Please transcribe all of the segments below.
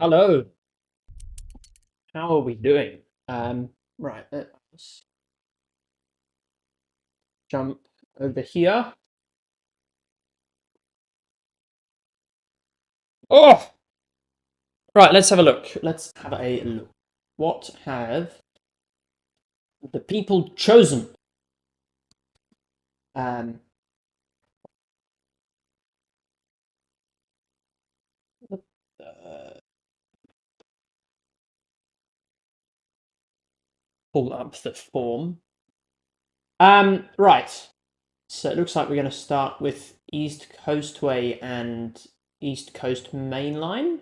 Hello. How are we doing? Right, let's jump over here. Oh! Right, let's have a look. Let's have a look. What have the people chosen? Um, uh, pull up the form. Right. So it looks like we're going to start with East Coastway and East Coast Main Line.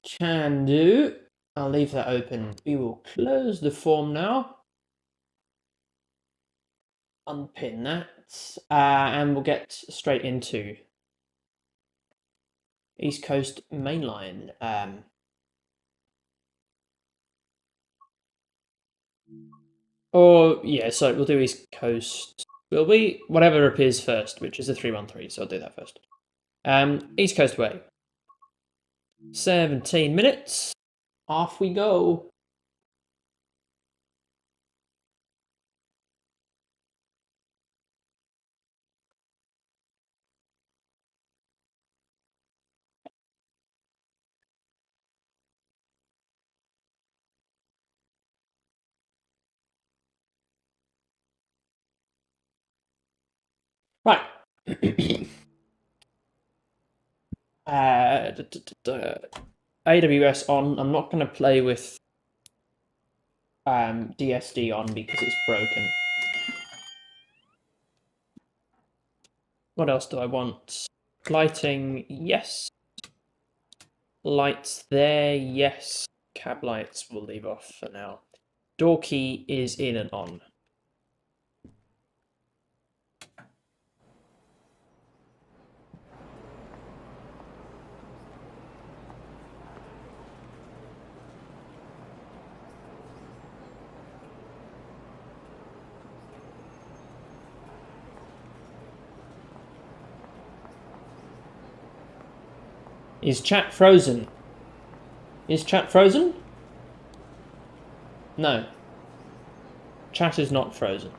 Can do. I'll leave that open. We will close the form now. Unpin that, and we'll get straight into East Coast Main Line. Or yeah, so we'll do East Coast. Will we? Whatever appears first, which is the 313. So I'll do that first. East Coast Way. 17 minutes. Off we go. Right. AWS on. I'm not going to play with DSD on because it's broken. What else do I want? Lighting, yes. Lights there, yes. Cab lights we'll leave off for now. Door key is in and on. Is chat frozen? Is chat frozen? No. Chat is not frozen.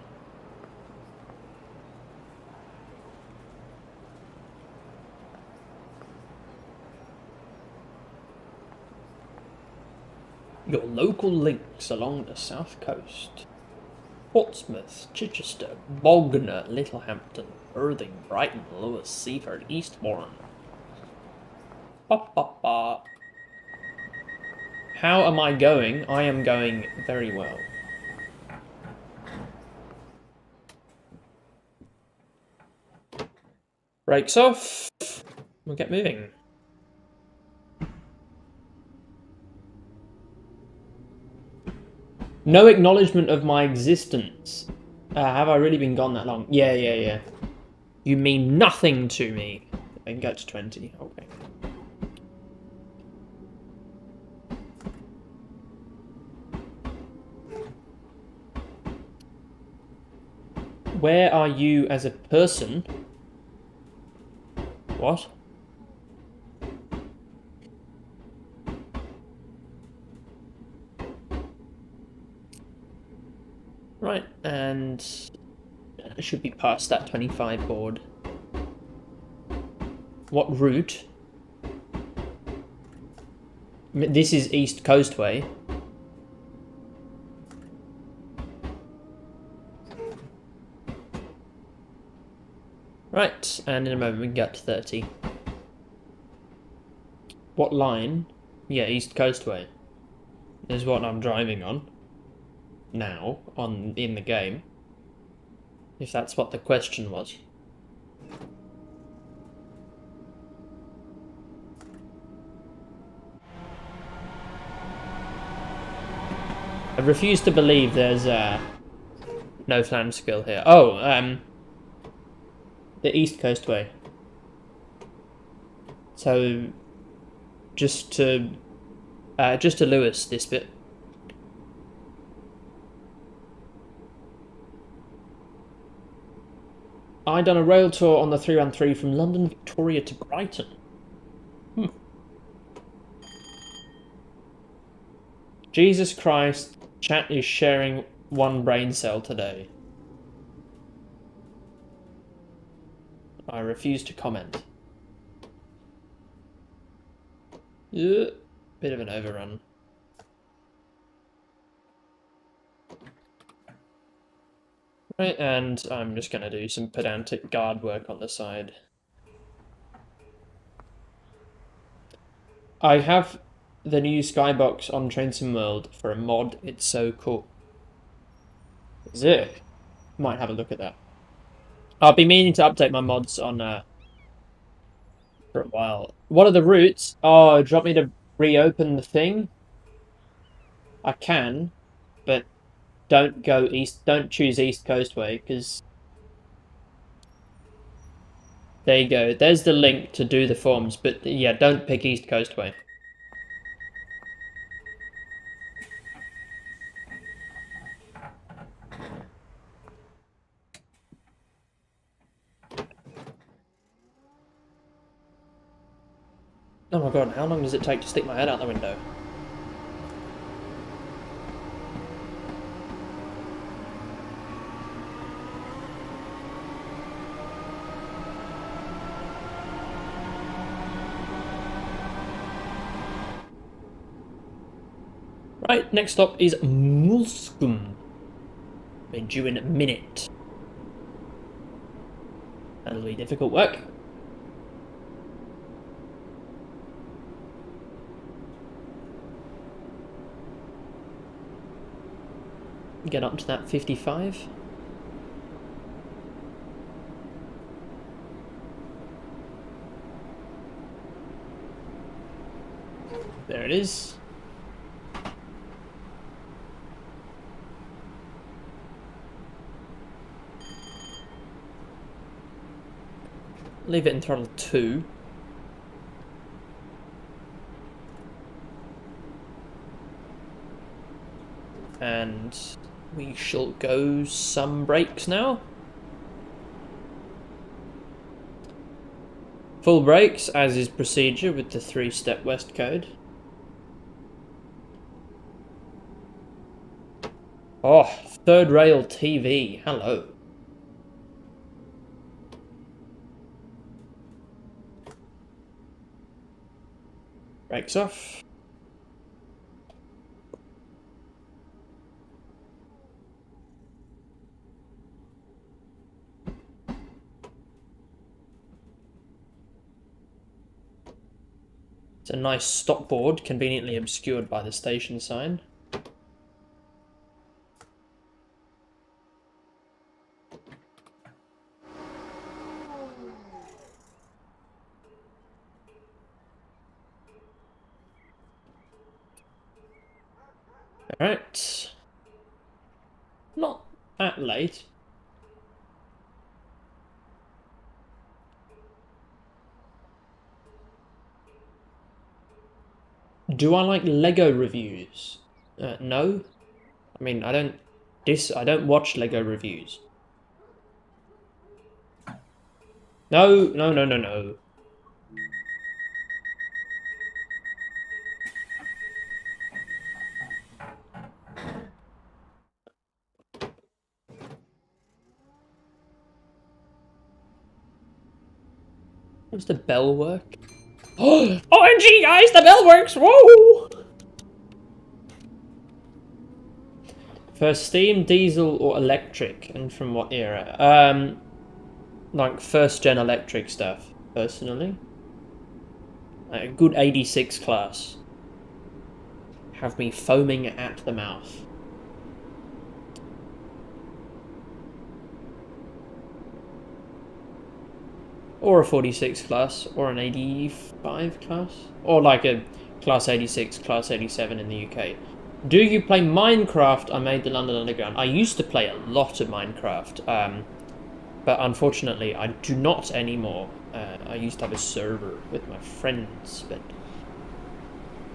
Your local links along the south coast. Portsmouth, Chichester, Bognor, Littlehampton, Worthing, Brighton, Lewis, Seaford, Eastbourne. Ba, ba, ba. How am I going? I am going very well. Brakes off. We'll get moving. No acknowledgement of my existence. Have I really been gone that long? Yeah. You mean nothing to me. I can get to 20. Okay. Where are you as a person? What? Right, and I should be past that 25 board. What route? This is East Coastway. Right, and in a moment we can get to 30. What line? Yeah, East Coastway is what I'm driving on now in the game. If that's what the question was. I refuse to believe there's no flange skill here. Oh, the East Coastway. So just to Lewis this bit. I done a rail tour on the 313 from London Victoria to Brighton. Jesus Christ, chat is sharing one brain cell today. I refuse to comment. Bit of an overrun. Right, and I'm just going to do some pedantic guard work on the side. I have the new skybox on Train Sim World for a mod. It's so cool. Zick. Might have a look at that. I'll be meaning to update my mods on for a while. What are the routes? Oh, do you want me to reopen the thing? I can, but don't go east. Don't choose East Coast Way, because there you go. There's the link to do the forms, but yeah, don't pick East Coast Way. Oh my god, how long does it take to stick my head out the window? Right, next stop is Mulskum. Be due in a minute. That'll be difficult work. Get up to that 55. There it is. Leave it in throttle 2. And we shall go some brakes now. Full brakes, as is procedure with the 3-step West code. Oh, third rail TV, hello. Brakes off. It's a nice stop board, conveniently obscured by the station sign. Alright. Not that late. Do I like Lego reviews? No. I mean, I don't watch Lego reviews. No, no, no, no, no. Does the bell work? Oh, OMG, guys, the bell works! Whoa! For steam, diesel, or electric, and from what era? Like first-gen electric stuff, personally. Like a good 86 class. Have me foaming at the mouth. Or a 46 class, or an 85 class. Or like a class 86, class 87 in the UK. Do you play Minecraft? I made the London Underground. I used to play a lot of Minecraft, but unfortunately I do not anymore. I used to have a server with my friends, but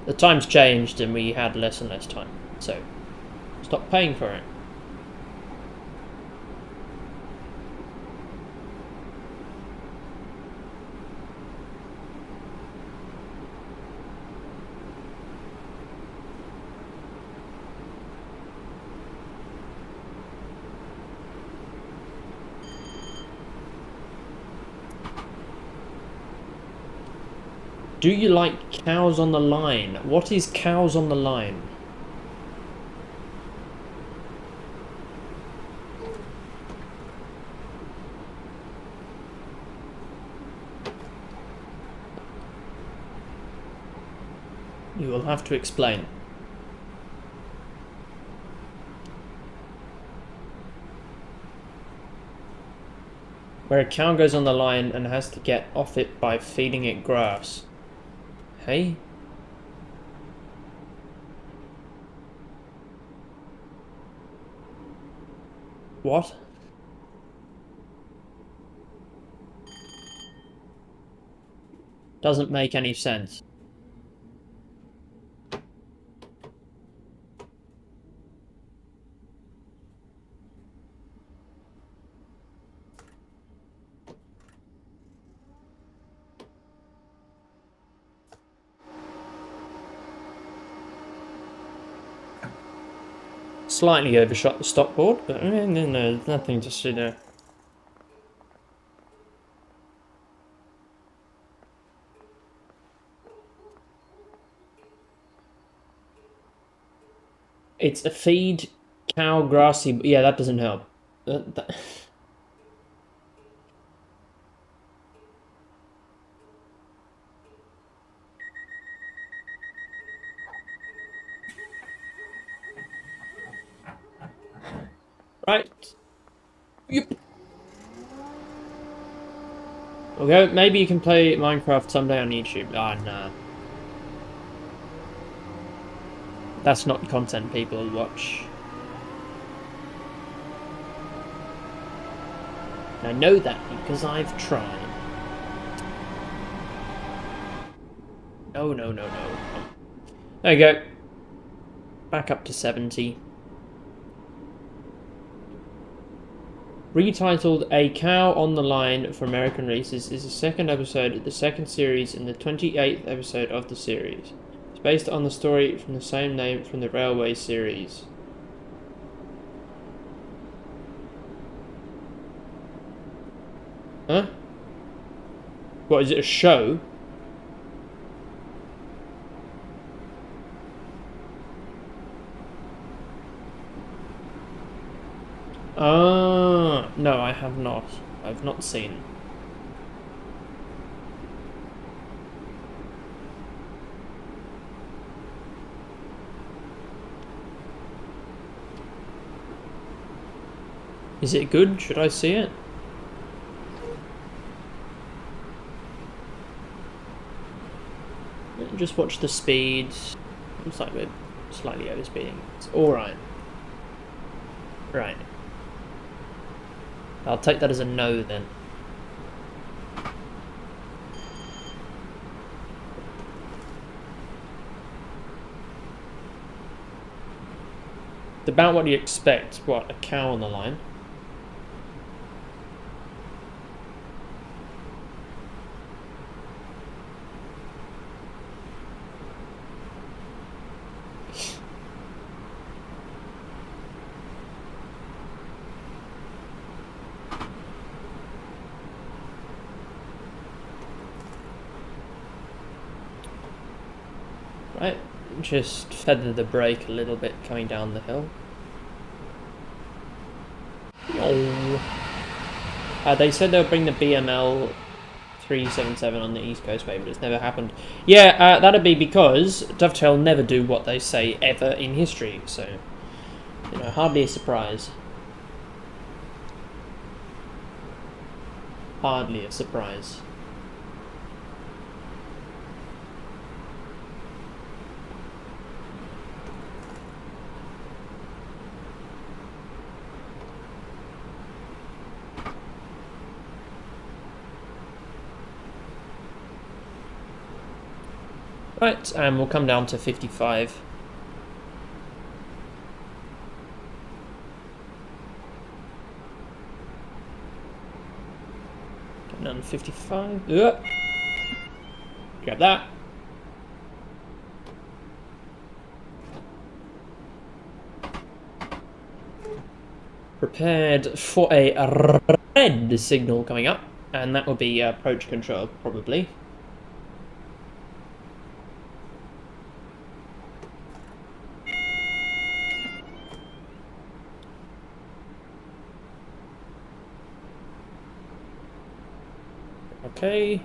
the times changed and we had less and less time, so stop paying for it. Do you like cows on the line? What is cows on the line? You will have to explain. Where a cow goes on the line and has to get off it by feeding it grass. Hey? What? Doesn't make any sense. Slightly overshot the stopboard, but no, nothing to see there. It's a feed cow grassy. Yeah, that doesn't help. Right. Yep. Okay, maybe you can play Minecraft someday on YouTube. Ah, nah. That's not content people watch. I know that because I've tried. No. There you go. Back up to 70. Retitled A Cow on the Line for American Races is the second episode of the second series and the 28th episode of the series. It's based on the story from the same name from the Railway series. Huh? What, is it a show? No, I have not. I've not seen. Is it good? Should I see it? Just watch the speed. Looks like we're slightly overspeeding. It's alright. Right. I'll take that as a no then. It's about what you expect. What, a cow on the line? Right, just feather the brake a little bit coming down the hill. They said they'll bring the BML 377 on the East Coast way, but it's never happened. Yeah, that'd be because Dovetail never do what they say ever in history, so, you know, hardly a surprise. Hardly a surprise. Right, and we'll come down to 55. Come down to 55. Grab that. Prepared for a red signal coming up, and that will be approach control, probably. Okay.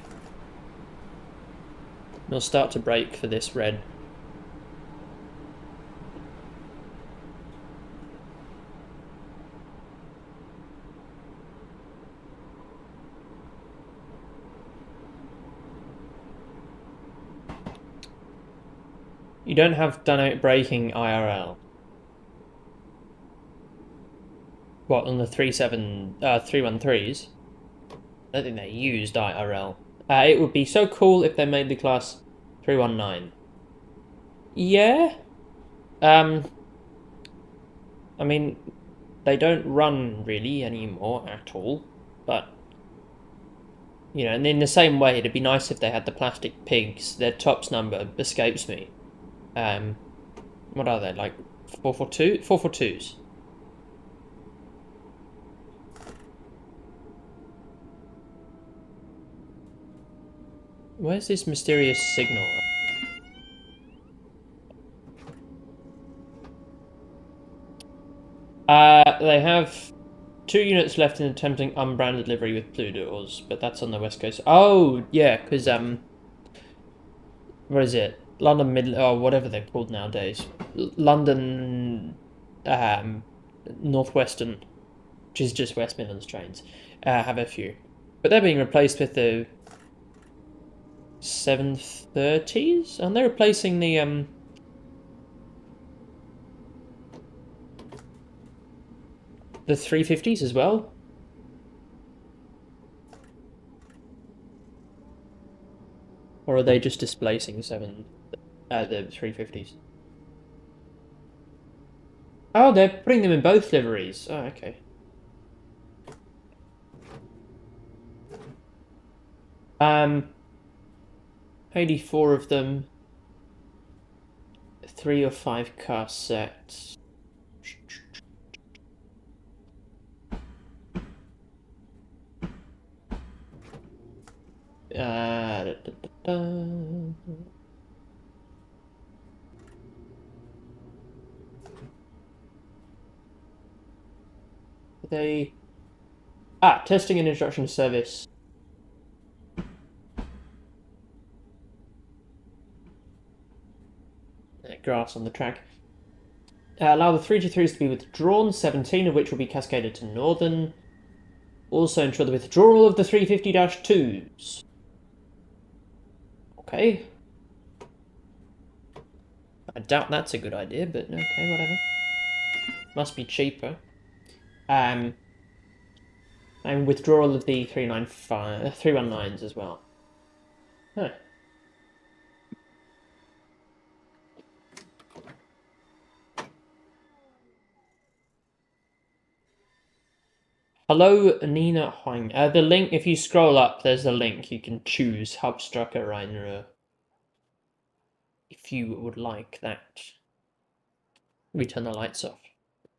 We'll start to brake for this red. You don't have dynamic braking IRL. What, on the 313s? I don't think they used IRL. It would be so cool if they made the class 319. Yeah. I mean, they don't run really anymore at all, but you know, and in the same way, it'd be nice if they had the plastic pigs. Their tops number escapes me. What are they, like 442? 442s. Where's this mysterious signal? They have 2 units left in attempting unbranded livery with blue doors, but that's on the west coast. Oh, yeah, because what is it? London Mid, or whatever they're called nowadays. London, Northwestern, which is just West Midlands trains, have a few, but they're being replaced with the 730s, and they're replacing the 350s as well. Or are they just displacing the 350s? Oh, they're putting them in both liveries. Oh, okay. Um, 84 of them, 3 or 5 car sets. Da, da, da. They testing and instruction service. Grass on the track. Allow the 323s to be withdrawn, 17 of which will be cascaded to Northern. Also ensure the withdrawal of the 350-2s. Okay. I doubt that's a good idea, but okay, whatever. Must be cheaper. And withdrawal of the 319s as well. Huh. Hello, Nina Huang. The link, if you scroll up, there's a link. You can choose Hauptstrache Rheinruhr if you would like that. We turn the lights off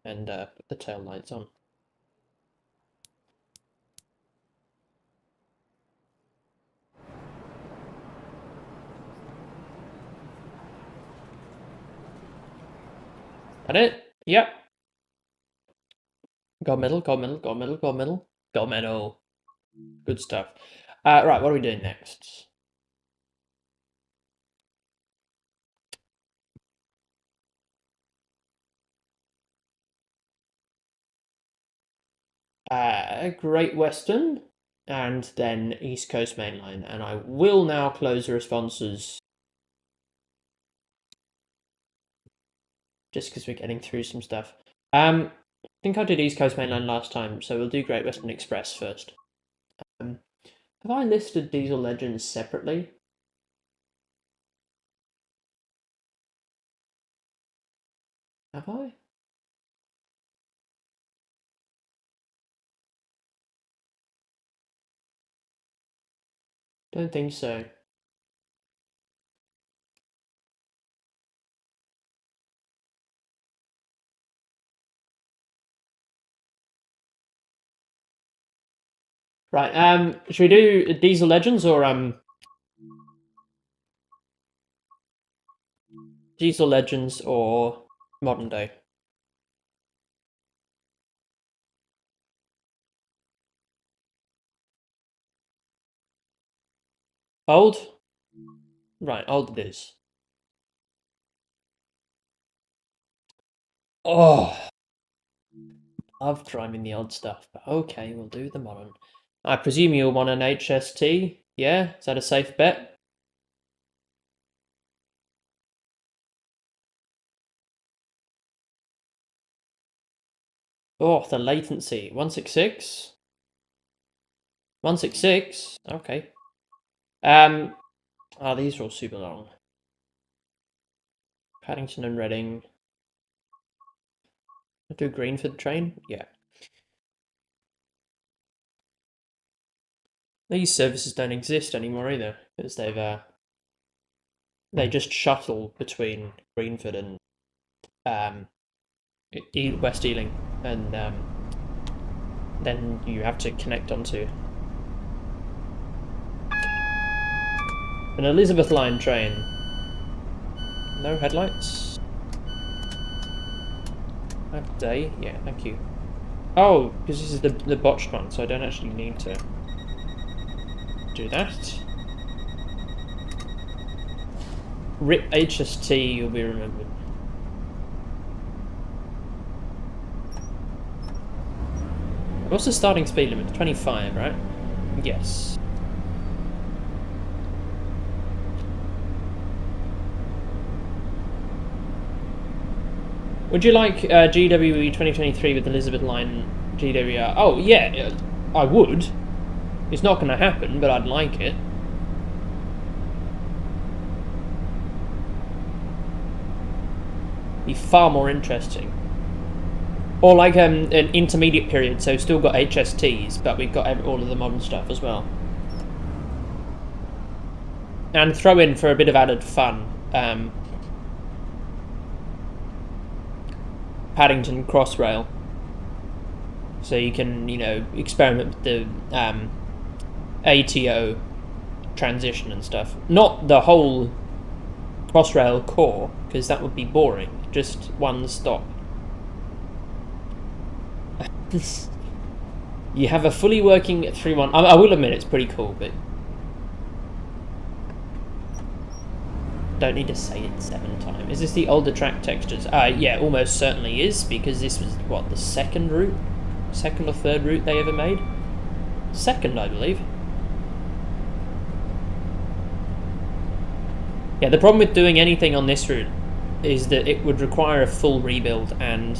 and put the tail lights on. That it? Yep. Gold medal, gold medal, gold medal, gold medal, gold medal. Good stuff. Right, what are we doing next? Great Western, and then East Coast Main Line. And I will now close the responses just because we're getting through some stuff. I think I did East Coast Main Line last time, so we'll do Great Western Express first. Have I listed Diesel Legends separately? Have I? Don't think so. Right, should we do Diesel Legends or Diesel Legends or Modern Day? Old? Right, old it is. Oh, love driving the old stuff, but okay, we'll do the modern. I presume you'll want an HST? Yeah? Is that a safe bet? Oh, the latency. 166? 166? Okay. These are all super long. Paddington and Reading. Do green for the train? Yeah. These services don't exist anymore either, because they just shuttle between Greenford and West Ealing, and then you have to connect onto an Elizabeth line train. No headlights. Day? Yeah, thank you. Oh, because this is the botched one, so I don't actually need to do that. RIP HST, you'll be remembered. What's the starting speed limit? 25, right? Yes. Would you like GWE 2023 with Elizabeth Line GWR? Oh, yeah, I would. It's not going to happen, but I'd like it. Be far more interesting. Or like an intermediate period, so still got HSTs, but we've got all of the modern stuff as well. And throw in, for a bit of added fun, Paddington Crossrail. So you can, experiment with the ATO transition and stuff. Not the whole Crossrail core, because that would be boring. Just one stop. You have a fully working 3-1. I will admit it's pretty cool, but don't need to say it 7 times. Is this the older track textures? Yeah, almost certainly is, because this was, what, the second route? Second or third route they ever made? Second, I believe. Yeah, the problem with doing anything on this route is that it would require a full rebuild, and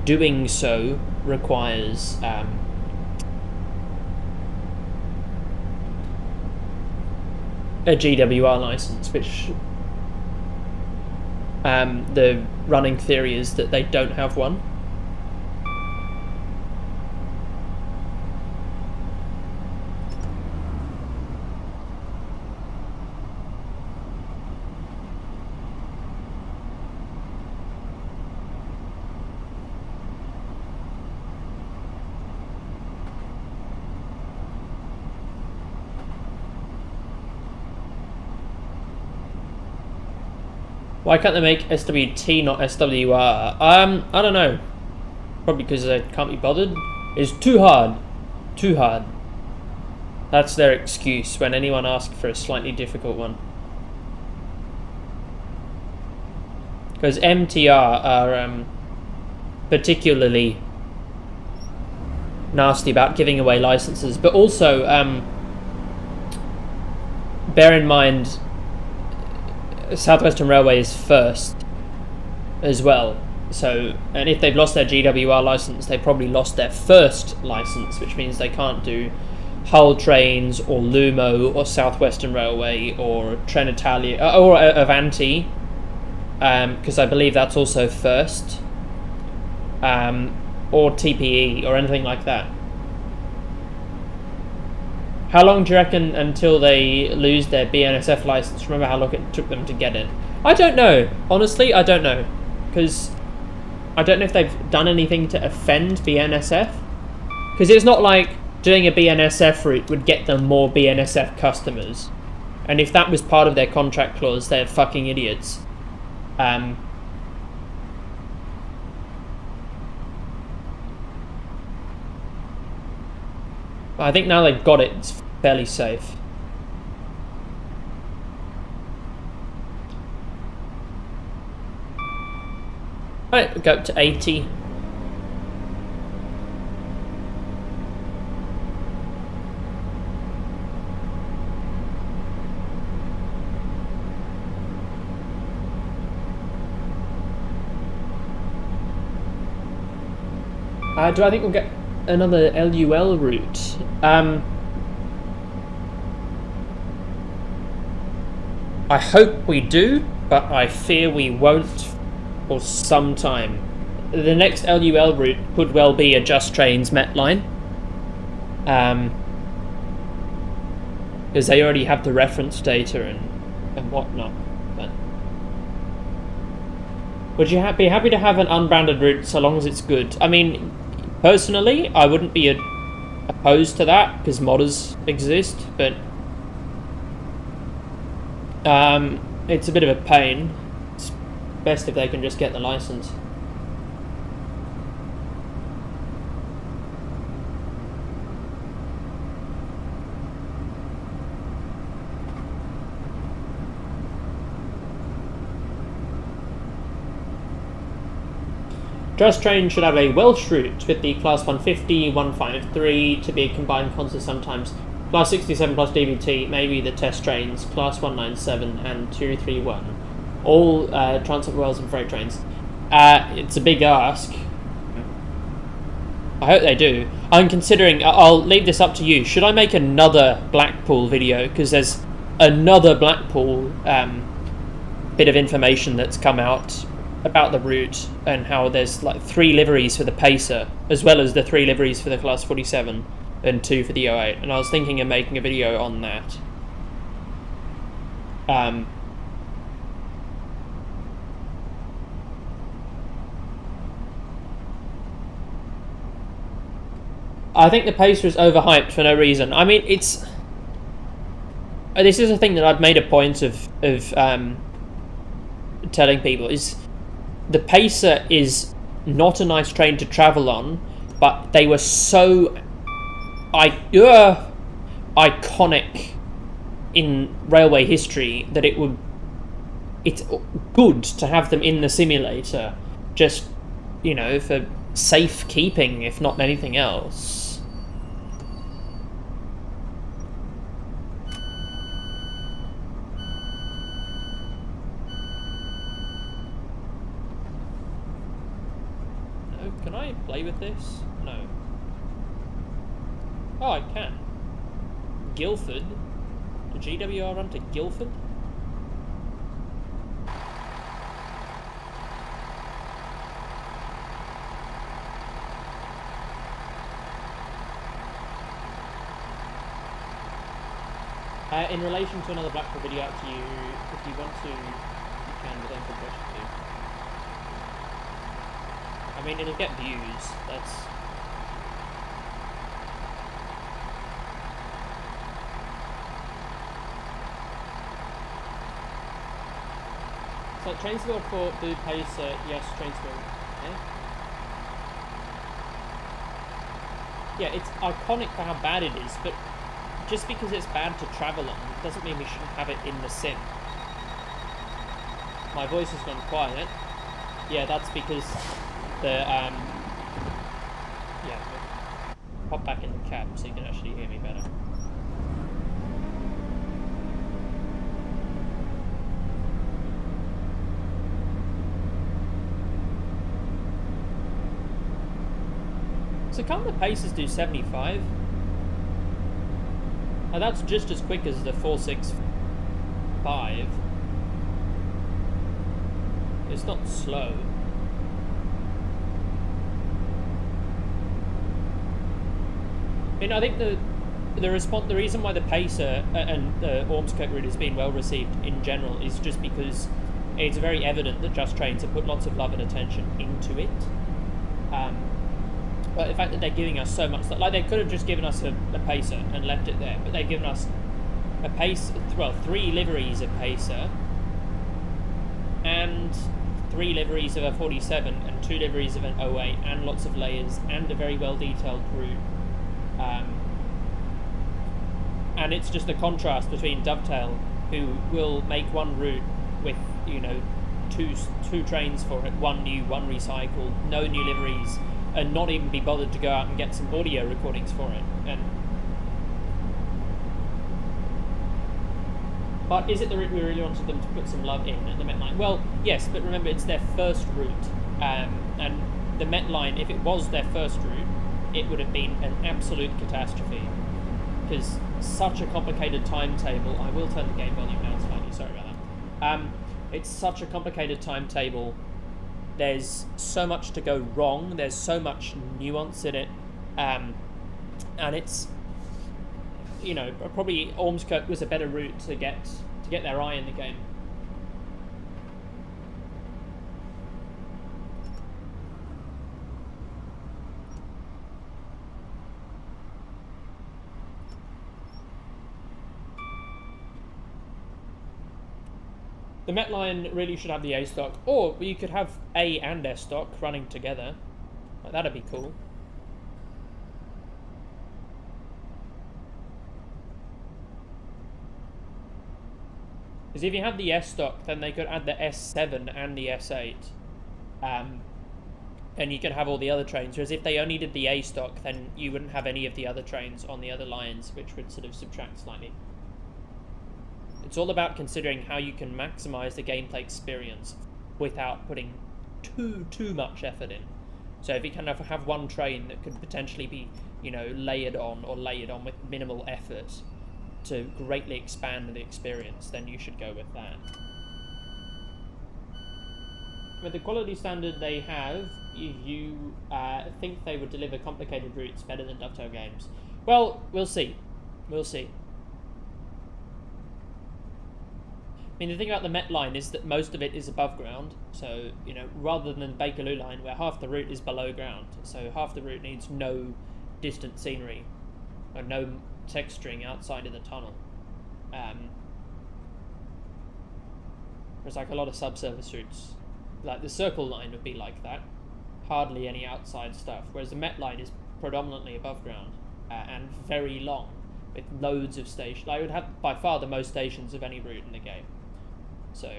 doing so requires a GWR license, which the running theory is that they don't have one. Why can't they make SWT, not SWR? I don't know. Probably because they can't be bothered. It's too hard. Too hard. That's their excuse when anyone asks for a slightly difficult one. Because MTR are particularly nasty about giving away licenses, but also bear in mind Southwestern Railway is first as well. So, and if they've lost their GWR license, they probably lost their first license, which means they can't do Hull Trains or Lumo or Southwestern Railway or Trenitalia or Avanti, because I believe that's also first, or TPE or anything like that. How long do you reckon until they lose their BNSF license? Remember how long it took them to get it? I don't know. Honestly, I don't know. Because I don't know if they've done anything to offend BNSF. Because it's not like doing a BNSF route would get them more BNSF customers. And if that was part of their contract clause, they're fucking idiots. I think now they've got it, it's fairly safe. Right, go up to 80. Do I think we'll get another LUL route? I hope we do, but I fear we won't for some time. The next LUL route could well be a Just Trains Met line. Because they already have the reference data and whatnot. But would you be happy to have an unbranded route so long as it's good? I mean, personally, I wouldn't be opposed to that because modders exist, but it's a bit of a pain. It's best if they can just get the license. Just Train should have a Welsh route with the Class 150, 153 to be a combined console sometimes. Class 67 plus DVT, maybe the test trains, Class 197 and 231. All transport rails and freight trains. It's a big ask. I hope they do. I'm considering, I'll leave this up to you. Should I make another Blackpool video? Because there's another Blackpool bit of information that's come out about the route and how there's like 3 liveries for the Pacer, as well as the 3 liveries for the Class 47 and 2 for the 08. And I was thinking of making a video on that. I think the Pacer is overhyped for no reason. I mean, it's... This is a thing that I've made a point of telling people, is the Pacer is not a nice train to travel on, but they were so iconic in railway history that it's good to have them in the simulator, just, you know, for safekeeping, if not anything else. Can I play with this? No. Oh, I can. Guildford? The GWR run to Guildford? In relation to another Blackpool video, up to you. If you want to, you can, but don't push it to. I mean, it'll get views, that's... So, Trainsville for Blue Pacer, yes, Trainsville. Eh? Yeah, it's iconic for how bad it is, but just because it's bad to travel on doesn't mean we shouldn't have it in the sim. My voice has gone quiet. Yeah, that's because the, yeah, pop back in the cab so you can actually hear me better. So can't the Pacers do 75? Now that's just as quick as the 465. It's not slow. I mean, I think the reason why the Pacer and the Ormskirk route has been well received in general is just because it's very evident that Just Trains have put lots of love and attention into it. But the fact that they're giving us so much, like they could have just given us a Pacer and left it there, but they've given us a Pacer, well, 3 liveries of Pacer, and 3 liveries of a 47, and 2 liveries of an 08, and lots of layers, and a very well detailed route. And it's just a contrast between Dovetail, who will make one route with, you know, two trains for it, one new, one recycled, no new liveries, and not even be bothered to go out and get some audio recordings for it. But is it the route we really wanted them to put some love in at the Met Line? Well, yes, but remember, it's their first route. And the Met Line, if it was their first route, it would have been an absolute catastrophe. Because such a complicated timetable... I will turn the game volume down slightly, sorry about that. It's such a complicated timetable. There's so much to go wrong. There's so much nuance in it. And it's... You know, probably Ormskirk was a better route to get their eye in the game. The Met Line really should have the A stock, or you could have A and S stock running together. Like, that'd be cool. Because if you have the S stock, then they could add the S7 and the S8. And you could have all the other trains. Whereas if they only did the A stock, then you wouldn't have any of the other trains on the other lines, which would sort of subtract slightly. It's all about considering how you can maximize the gameplay experience without putting too much effort in. So if you kind of have one train that could potentially be, you know, layered on with minimal effort to greatly expand the experience, then you should go with that. With the quality standard they have, you think they would deliver complicated routes better than Dovetail Games. Well, we'll see. We'll see. I mean, the thing about the Met Line is that most of it is above ground. So, you know, rather than the Bakerloo Line, where half the route is below ground. So half the route needs no distant scenery, or no texturing outside of the tunnel. There's like a lot of subsurface routes. Like the Circle Line would be like that. Hardly any outside stuff. Whereas the Met Line is predominantly above ground and very long, with loads of stations. I would have by far the most stations of any route in the game. So,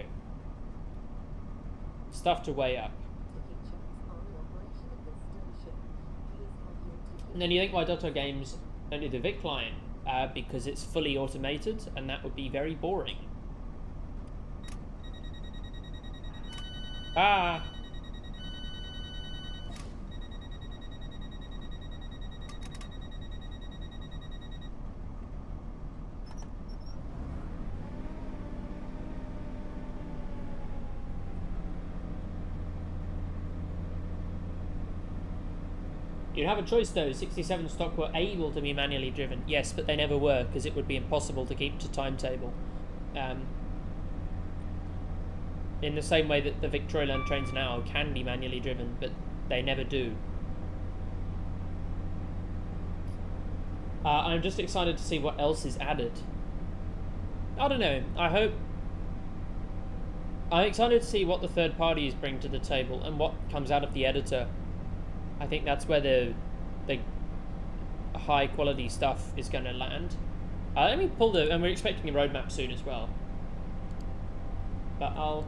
stuff to weigh up. And then you think, why Dotto Games don't do the Vic line? Because it's fully automated, and that would be very boring. Ah! You'd have a choice though. 67 stock were able to be manually driven. Yes, but they never were, because it would be impossible to keep to timetable. In the same way that the Victoria Line trains now can be manually driven, but they never do. I'm just excited to see what else is added. I don't know. I'm excited to see what the third parties bring to the table and what comes out of the editor. I think that's where the high quality stuff is going to land. Let me pull and we're expecting a roadmap soon as well. But I'll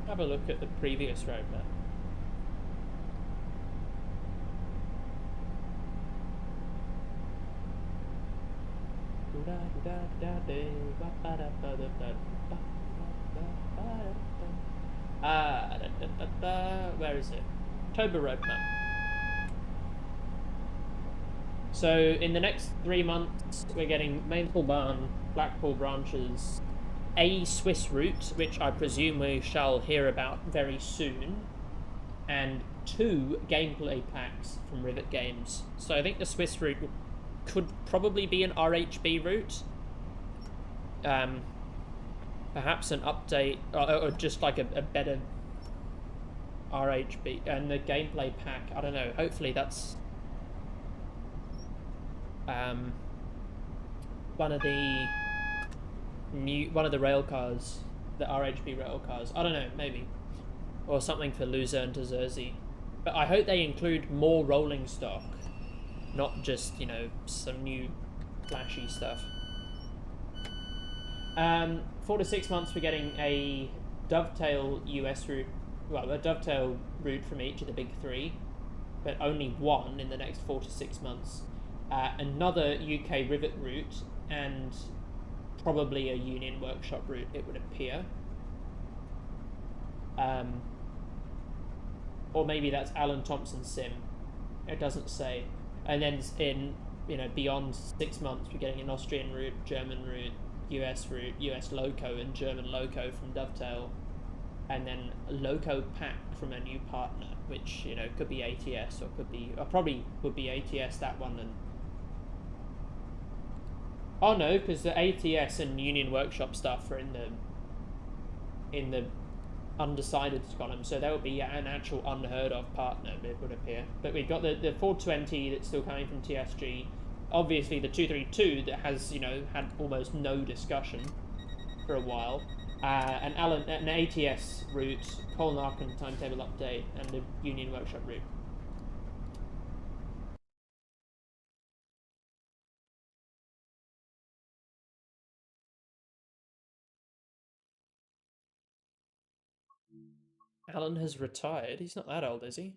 have a look at the previous roadmap. Where is it? October roadmap. So in the next 3 months, we're getting Maple-Barn, Blackpool branches, a Swiss route, which I presume we shall hear about very soon, and 2 gameplay packs from Rivet Games. So I think the Swiss route could probably be an RHB route. Perhaps an update, or just like a better RHB, and the gameplay pack, I don't know, hopefully that's one of the rail cars, the RHB rail cars, I don't know, maybe, or something for Luzerne to Jersey. But I hope they include more rolling stock, not just, you know, some new flashy stuff. 4 to 6 months we're getting a dovetail US route, well, a dovetail route from each of the big three, but only one in the next 4 to 6 months. Another UK rivet route, and probably a Union Workshop route, it would appear. Or maybe that's Alan Thompson Sim. It doesn't say. And then in beyond 6 months, we're getting an Austrian route, German route, US loco, and German loco from Dovetail, and then a loco pack from a new partner, which could be ATS or could be, or probably would be ATS that one. And oh no, because the ATS and Union Workshop stuff are in the undecided column, so there would be an actual unheard of partner, it would appear. But we've got the 420 that's still coming from TSG, obviously the 232 that has had almost no discussion for a while, an ATS route, Colnarken timetable update, and the Union Workshop route. Alan has retired. He's not that old, is he?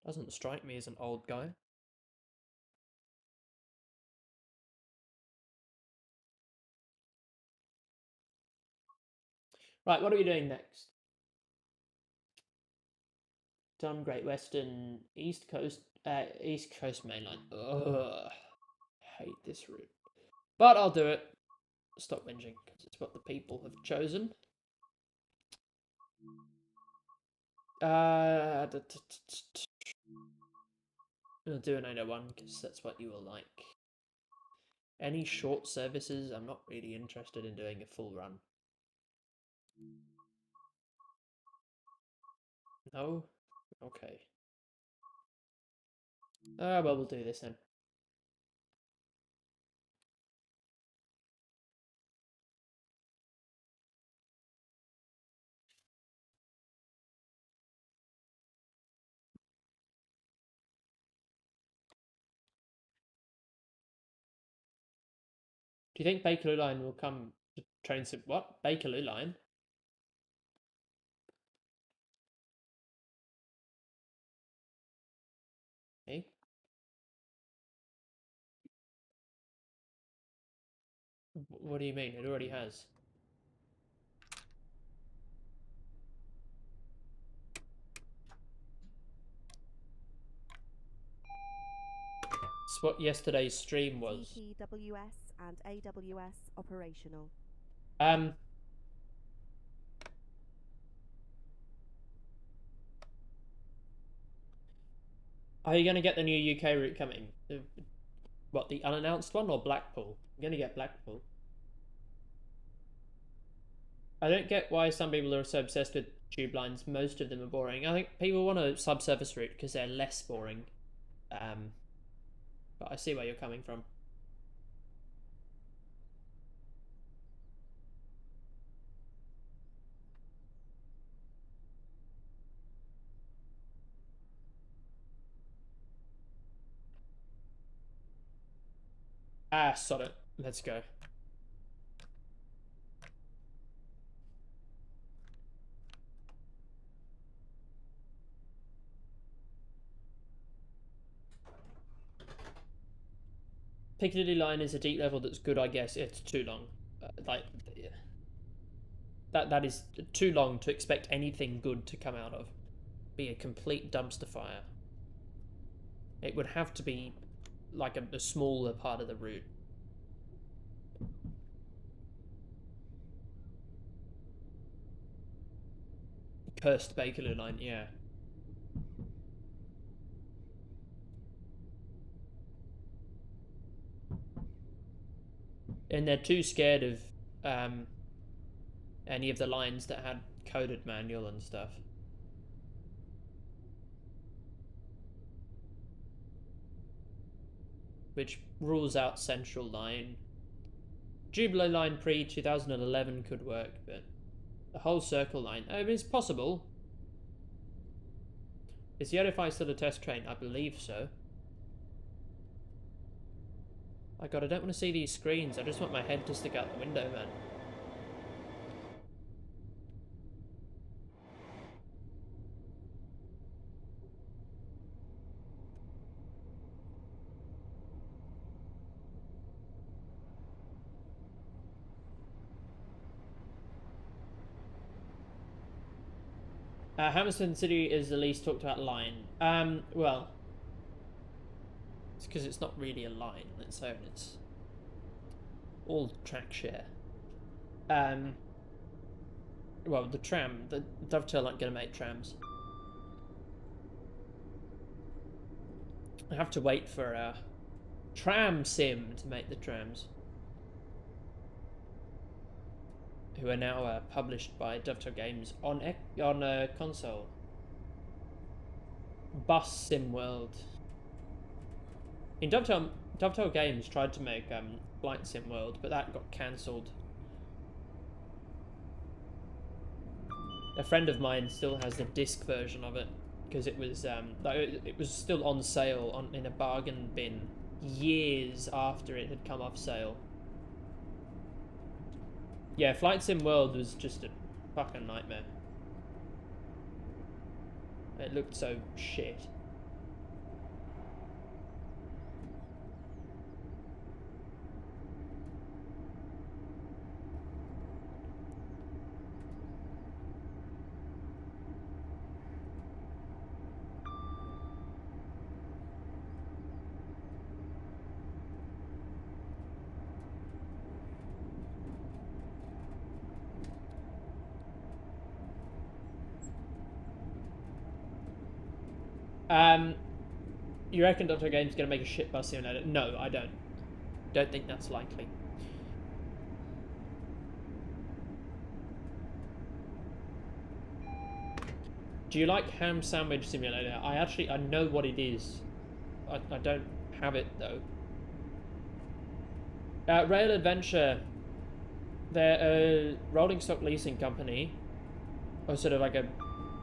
Doesn't strike me as an old guy. Right, what are we doing next? Done Great Western, East Coast mainline. Ugh, hate this route. But I'll do it. Stop whinging, because it's what the people have chosen. I'll do an 801, because that's what you will like. Any short services, I'm not really interested in doing a full run. No? Okay. Well, we'll do this then. Do you think Bakerloo Line will come to train some... What? Bakerloo Line? Eh? What do you mean? It already has. It's what yesterday's stream was. TPWS and AWS operational. Are you going to get the new UK route coming? What, the unannounced one or Blackpool? I'm going to get Blackpool. I don't get why some people are so obsessed with tube lines. Most of them are boring. I think people want a subsurface route because they're less boring. But I see where you're coming from. Sod it. Let's go. Piccadilly line is a deep level that's good, I guess. It's too long. That is too long to expect anything good to come out of. Be a complete dumpster fire. It would have to be like a smaller part of the route. Cursed Bakerloo line, yeah. And they're too scared of any of the lines that had coded manual and stuff. Which rules out Central Line. Jubilee Line pre-2011 could work, but the whole Circle Line, I mean, it's possible. Is the 805 still a test train? I believe so. My god, I don't want to see these screens. I just want my head to stick out the window, man. Hamilton City is the least talked about line. Well, it's because it's not really a line on its own. It's all track share. Well, the tram, the Dovetail aren't going to make trams. I have to wait for a tram sim to make the trams, who are now published by Dovetail Games on console. Bus Sim World. In Dovetail Games tried to make Flight Sim World, but that got cancelled. A friend of mine still has the disc version of it because it was still on sale in a bargain bin years after it had come off sale. Yeah, Flight Sim World was just a fucking nightmare. It looked so shit. You reckon Dr. Game's gonna make a shit bus simulator? No, I don't. Don't think that's likely. Do you like Ham Sandwich Simulator? I know what it is. I don't have it though. Rail Adventure. They're a rolling stock leasing company, or sort of like a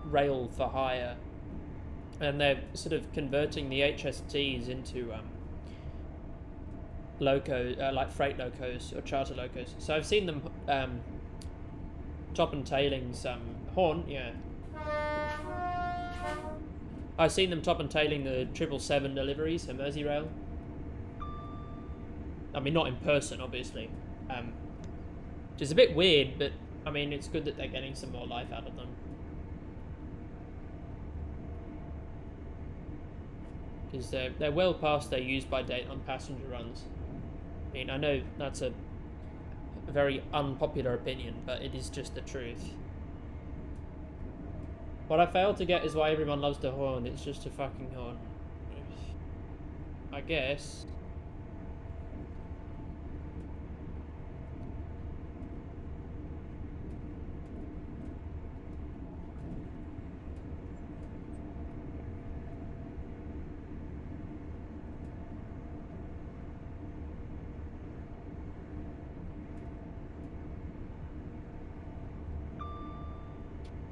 rail for hire, and they're sort of converting the HSTs into like freight locos or charter locos. So I've seen them top and tailing some horn, yeah. I've seen them top and tailing the 777 deliveries at Merseyrail. I mean, not in person, obviously. Which is a bit weird, but I mean, it's good that they're getting some more life out of them. Because they're well past their use-by date on passenger runs. I mean, I know that's a very unpopular opinion, but it is just the truth. What I fail to get is why everyone loves the horn. It's just a fucking horn. I guess.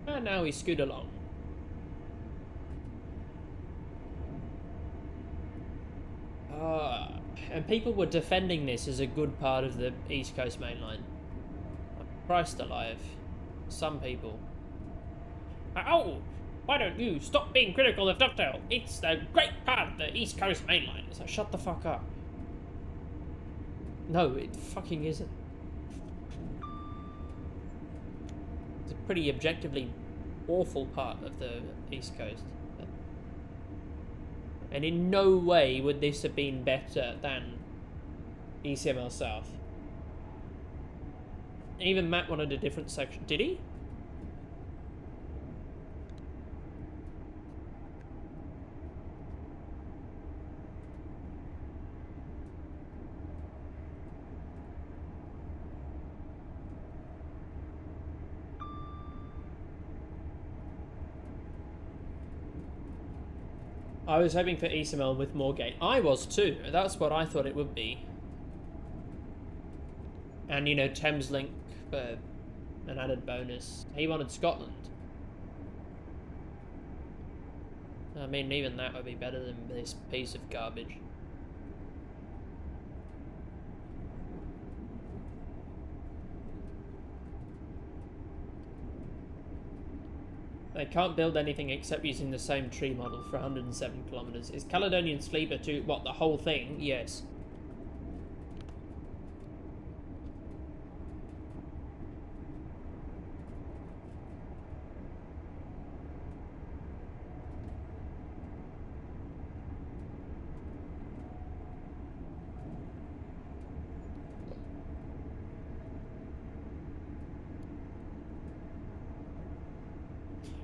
And now we scoot along. And people were defending this as a good part of the East Coast Main Line. Christ alive. Some people. Oh! Why don't you stop being critical of Dovetail? It's a great part of the East Coast Main Line. It's like, shut the fuck up. No, it fucking isn't. It's a pretty objectively awful part of the East Coast. And in no way would this have been better than ECML South. Even Matt wanted a different section. Did he? I was hoping for ECML with more gate. I was too. That's what I thought it would be. And, you know, Thameslink for an added bonus. He wanted Scotland. I mean, even that would be better than this piece of garbage. They can't build anything except using the same tree model for 107 kilometers. Is Caledonian Sleeper to what, the whole thing? Yes.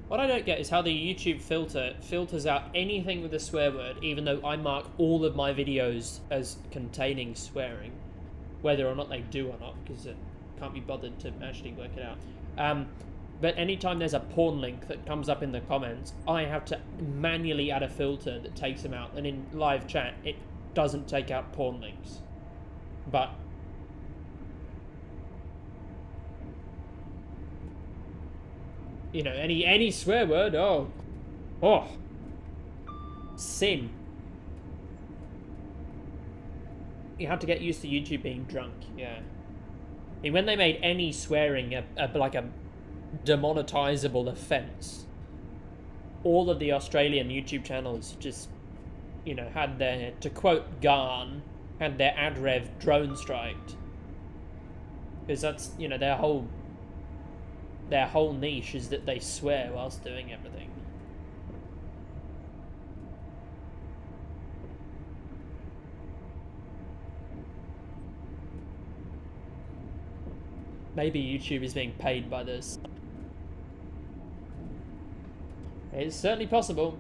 What I don't get is how the YouTube filter filters out anything with a swear word, even though I mark all of my videos as containing swearing, whether or not they do or not, because it can't be bothered to actually work it out. But anytime there's a porn link that comes up in the comments, I have to manually add a filter that takes them out, and in live chat, it doesn't take out porn links. But you know, any swear word, oh, sin. You have to get used to YouTube being drunk, yeah. I mean, when they made any swearing like a demonetizable offense, all of the Australian YouTube channels just, you know, had their, to quote Garn, had their ad rev drone striked. Because that's, you know, their whole niche is that they swear whilst doing everything. Maybe YouTube is being paid by this. It's certainly possible.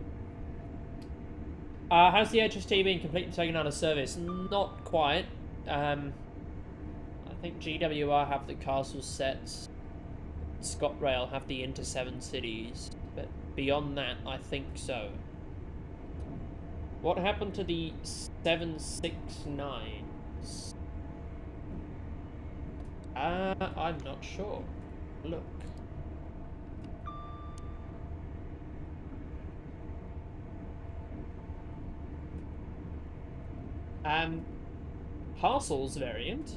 Has the HST been completely taken out of service? Not quite. I think GWR have the castle sets. ScotRail have the Inter 7 cities. But beyond that, I think so. What happened to the 769s? I'm not sure. Look. Parcels variant.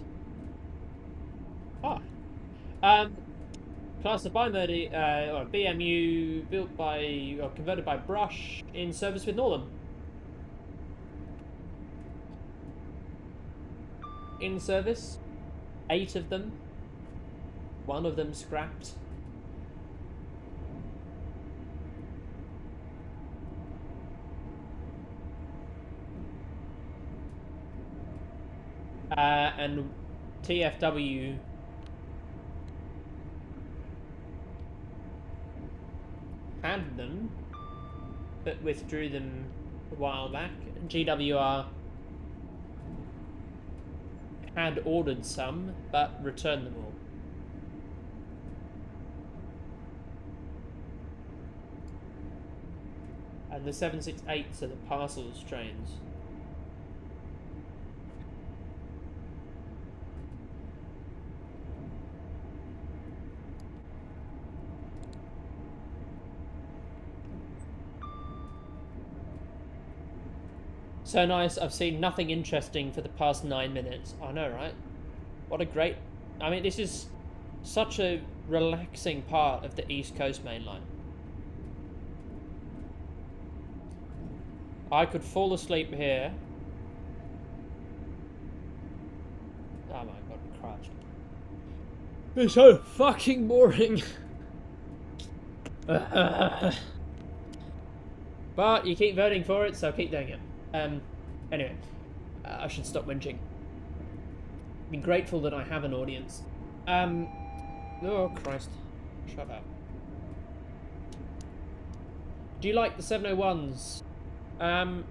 Class of Bimurdy, or BMU built by, or converted by Brush in service with Northern. In service, 8 of them. 1 of them scrapped. And TFW had them, but withdrew them a while back. GWR had ordered some, but returned them all. And the 768s are the parcels trains. So nice, I've seen nothing interesting for the past 9 minutes. I know, right? What a great... I mean, this is such a relaxing part of the East Coast main line. I could fall asleep here. Oh my god, Christ. It's so fucking boring. But you keep voting for it, so I'll keep doing it. Anyway, I should stop whinging. Be grateful that I have an audience. Oh Christ. Shut up. Do you like the 701s? I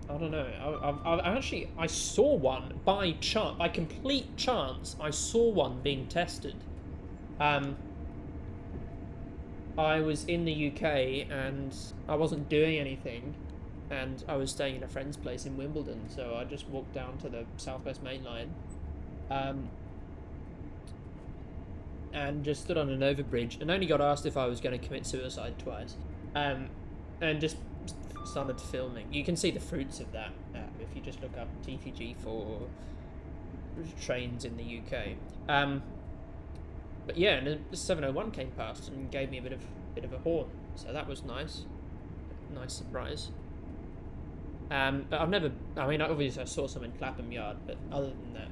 don't know. I saw one by chance, by complete chance. I saw one being tested. I was in the UK and I wasn't doing anything, and I was staying in a friend's place in Wimbledon, so I just walked down to the Southwest Main Line, and just stood on an overbridge and only got asked if I was going to commit suicide twice, and just started filming. You can see the fruits of that if you just look up TTG for trains in the UK. But yeah, and the 701 came past and gave me a bit of a horn, so that was nice. Nice surprise. But I've never... I mean, obviously I saw some in Clapham Yard, but other than that,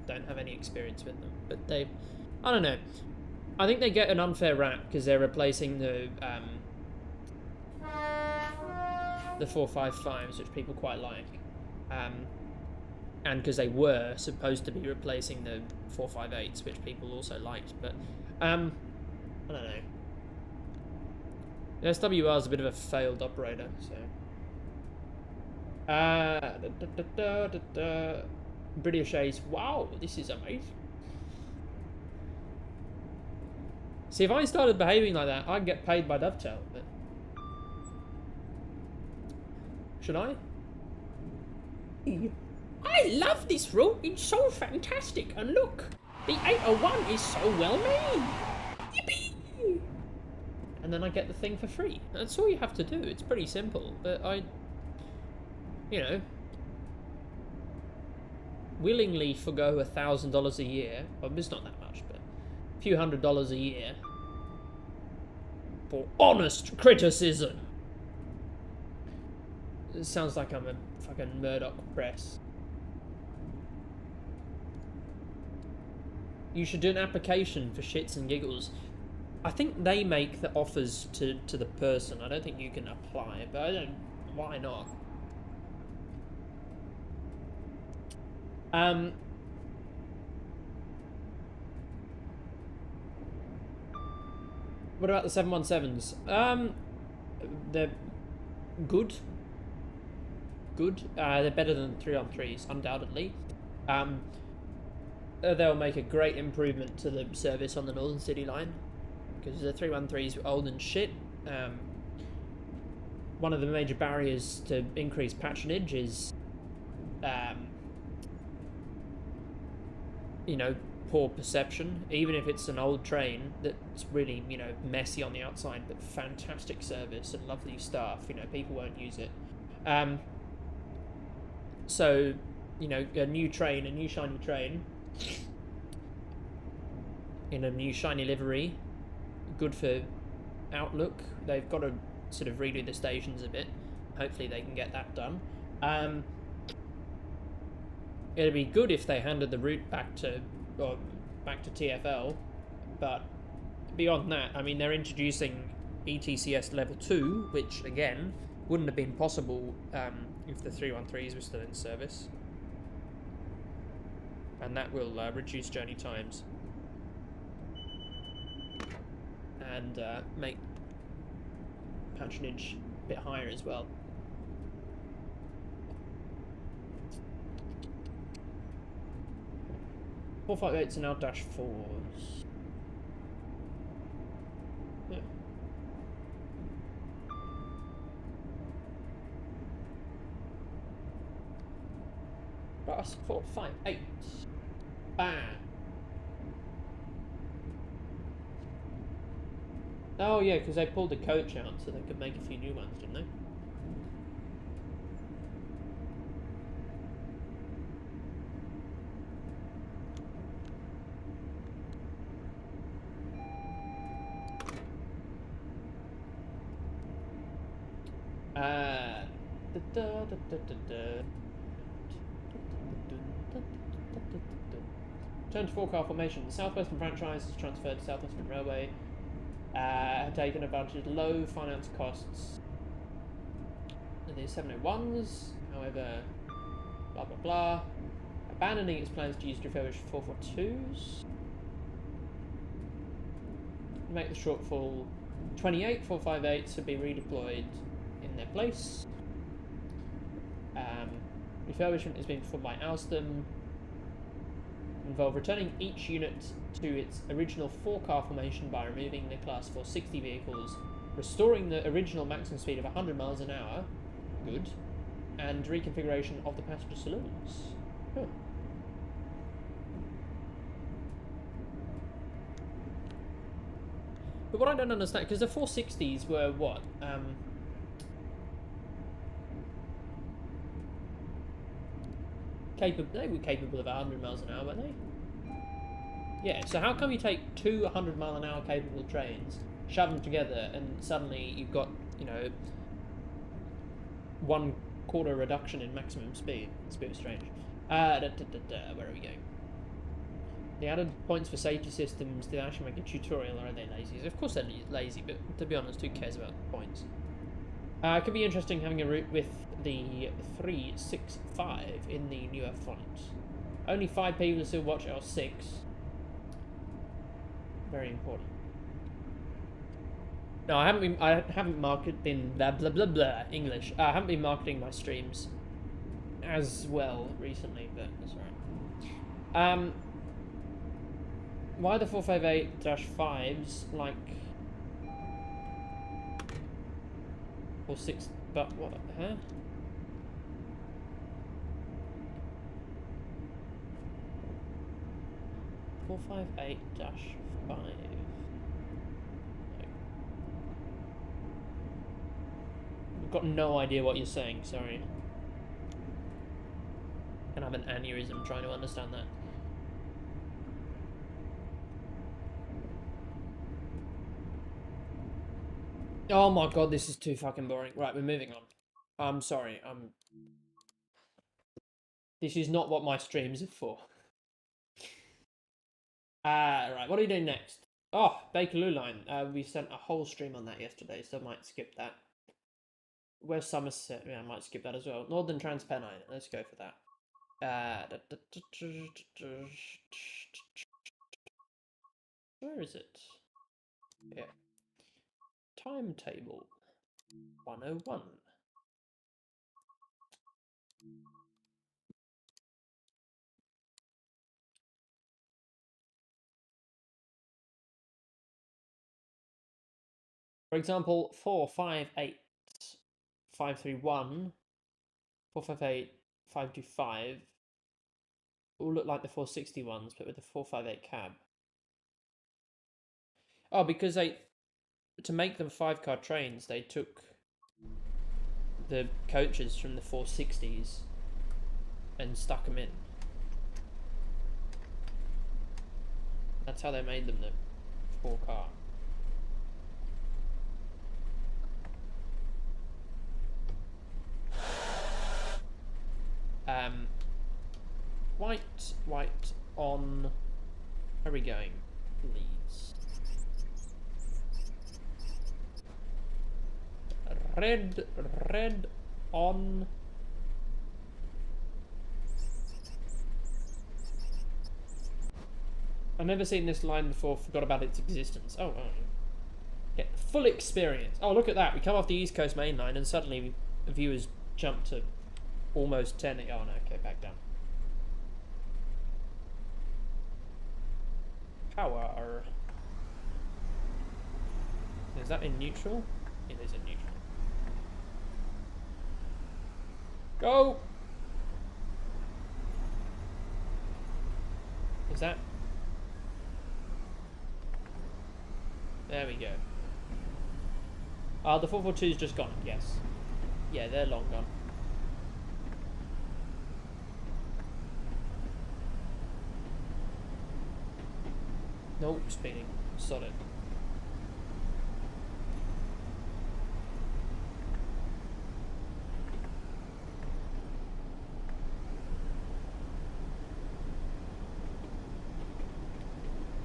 don't have any experience with them. But they... I don't know. I think they get an unfair rap because they're replacing the 455s, which people quite like. and because they were supposed to be replacing the 458s, which people also liked, but I don't know. The SWR is a bit of a failed operator, so. British Ace. Wow, this is amazing. See, if I started behaving like that, I'd get paid by Dovetail, but... Should I? I love this route. It's so fantastic. And look, the 801 is so well made. Yippee! And then I get the thing for free. That's all you have to do. It's pretty simple. But you know, willingly forgo $1,000 a year. Well, it's not that much, but a few $100s a year for honest criticism. It sounds like I'm a fucking Murdoch press. You should do an application for shits and giggles. I think they make the offers to the person. I don't think you can apply, but I don't. Why not? What about the 717s? They're good. Good. They're better than 3-on-3s, undoubtedly. They'll make a great improvement to the service on the Northern City line, because the 313s were old and shit. One of the major barriers to increase patronage is, you know, poor perception. Even if it's an old train that's really, you know, messy on the outside, but fantastic service and lovely staff, you know, people won't use it. So, you know, a new shiny train, in a new shiny livery, good for outlook. They've got to sort of redo the stations a bit. Hopefully they can get that done. It'd be good if they handed the route back to TfL, but beyond that, I mean, they're introducing ETCS level 2, which again wouldn't have been possible if the 313s were still in service, and that will reduce journey times and make patronage a bit higher as well. Four 458s are now -4s. Yeah. Bus 458. Bang. Oh yeah, because they pulled the coach out so they could make a few new ones, didn't they? Turn to 4-car formation. The Southwestern franchise has transferred to Southwestern Railway. Have taken advantage of low finance costs. And the 701s, however, blah blah blah. Abandoning its plans to use refurbished 442s. Make the shortfall 28 458s to be redeployed in their place. Refurbishment is being performed by Alstom. Involve returning each unit to its original 4-car formation by removing the Class 460 vehicles, restoring the original maximum speed of 100 miles an hour, good, and reconfiguration of the passenger saloons. Huh. But what I don't understand, because the 460s were what? They were capable of 100 miles an hour, weren't they? Yeah, so how come you take two 100 mile an hour capable trains, shove them together, and suddenly you've got, you know, 1/4 reduction in maximum speed? It's a bit strange. Where are we going? They added points for safety systems. Did they actually make a tutorial, or are they lazy? Of course they're lazy, but to be honest, who cares about points? It could be interesting having a route with the 365 in the newer font. Only 5 people still watch it, or 6. Very important. No, I haven't been blah blah blah blah English. I haven't been marketing my streams as well recently, but that's alright. Why the 458-5s like or 6? But what? Huh? Four 458-5. I've got no idea what you're saying. Sorry. And I have an aneurysm trying to understand that. Oh my god, this is too fucking boring. Right, we're moving on. I'm sorry. This is not what my streams are for. Right, what are you doing next? Oh, Bakerloo line. We sent a whole stream on that yesterday, so I might skip that. Where's Somerset? Yeah, I might skip that as well. Northern Transpennine. Let's go for that. Where is it? Yeah. Timetable 101. For example, 458 531 458 525 all look like the 460 ones, but with the 458 cab. Oh, because to make them 5-car trains, they took the coaches from the 460s and stuck them in. That's how they made them the 4-car. White on. Where are we going? Please. Red on. I've never seen this line before, forgot about its existence. Oh, get full experience. Oh, look at that. We come off the East Coast main line and suddenly viewers jump to almost 10. Oh, no, okay, back down. Power. Is that in neutral? It is in neutral. Go! Is that? There we go. The 442's just gone, yes. Yeah, they're long gone. Nope, speeding. Solid.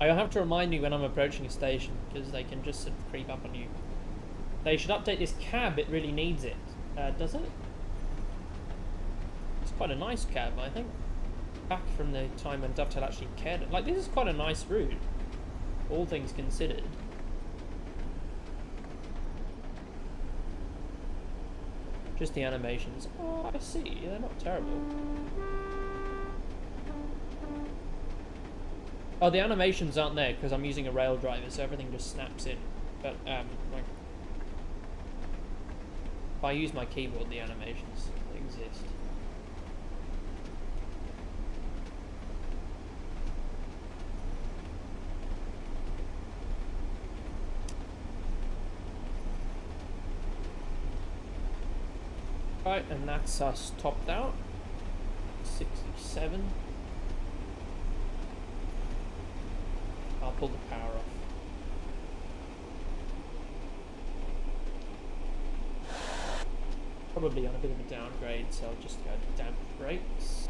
I'll have to remind me when I'm approaching a station, because they can just sort of creep up on you. They should update this cab, it really needs it. Does it? It's quite a nice cab, I think. Back from the time when Dovetail actually cared. Like, this is quite a nice route, all things considered. Just the animations. Oh, I see. They're not terrible. Oh, the animations aren't there because I'm using a rail driver, so everything just snaps in. But, like, if I use my keyboard, the animations exist. Right, and that's us topped out. 67. I'll pull the power off. Probably on a bit of a downgrade, so I'll just go to damp brakes.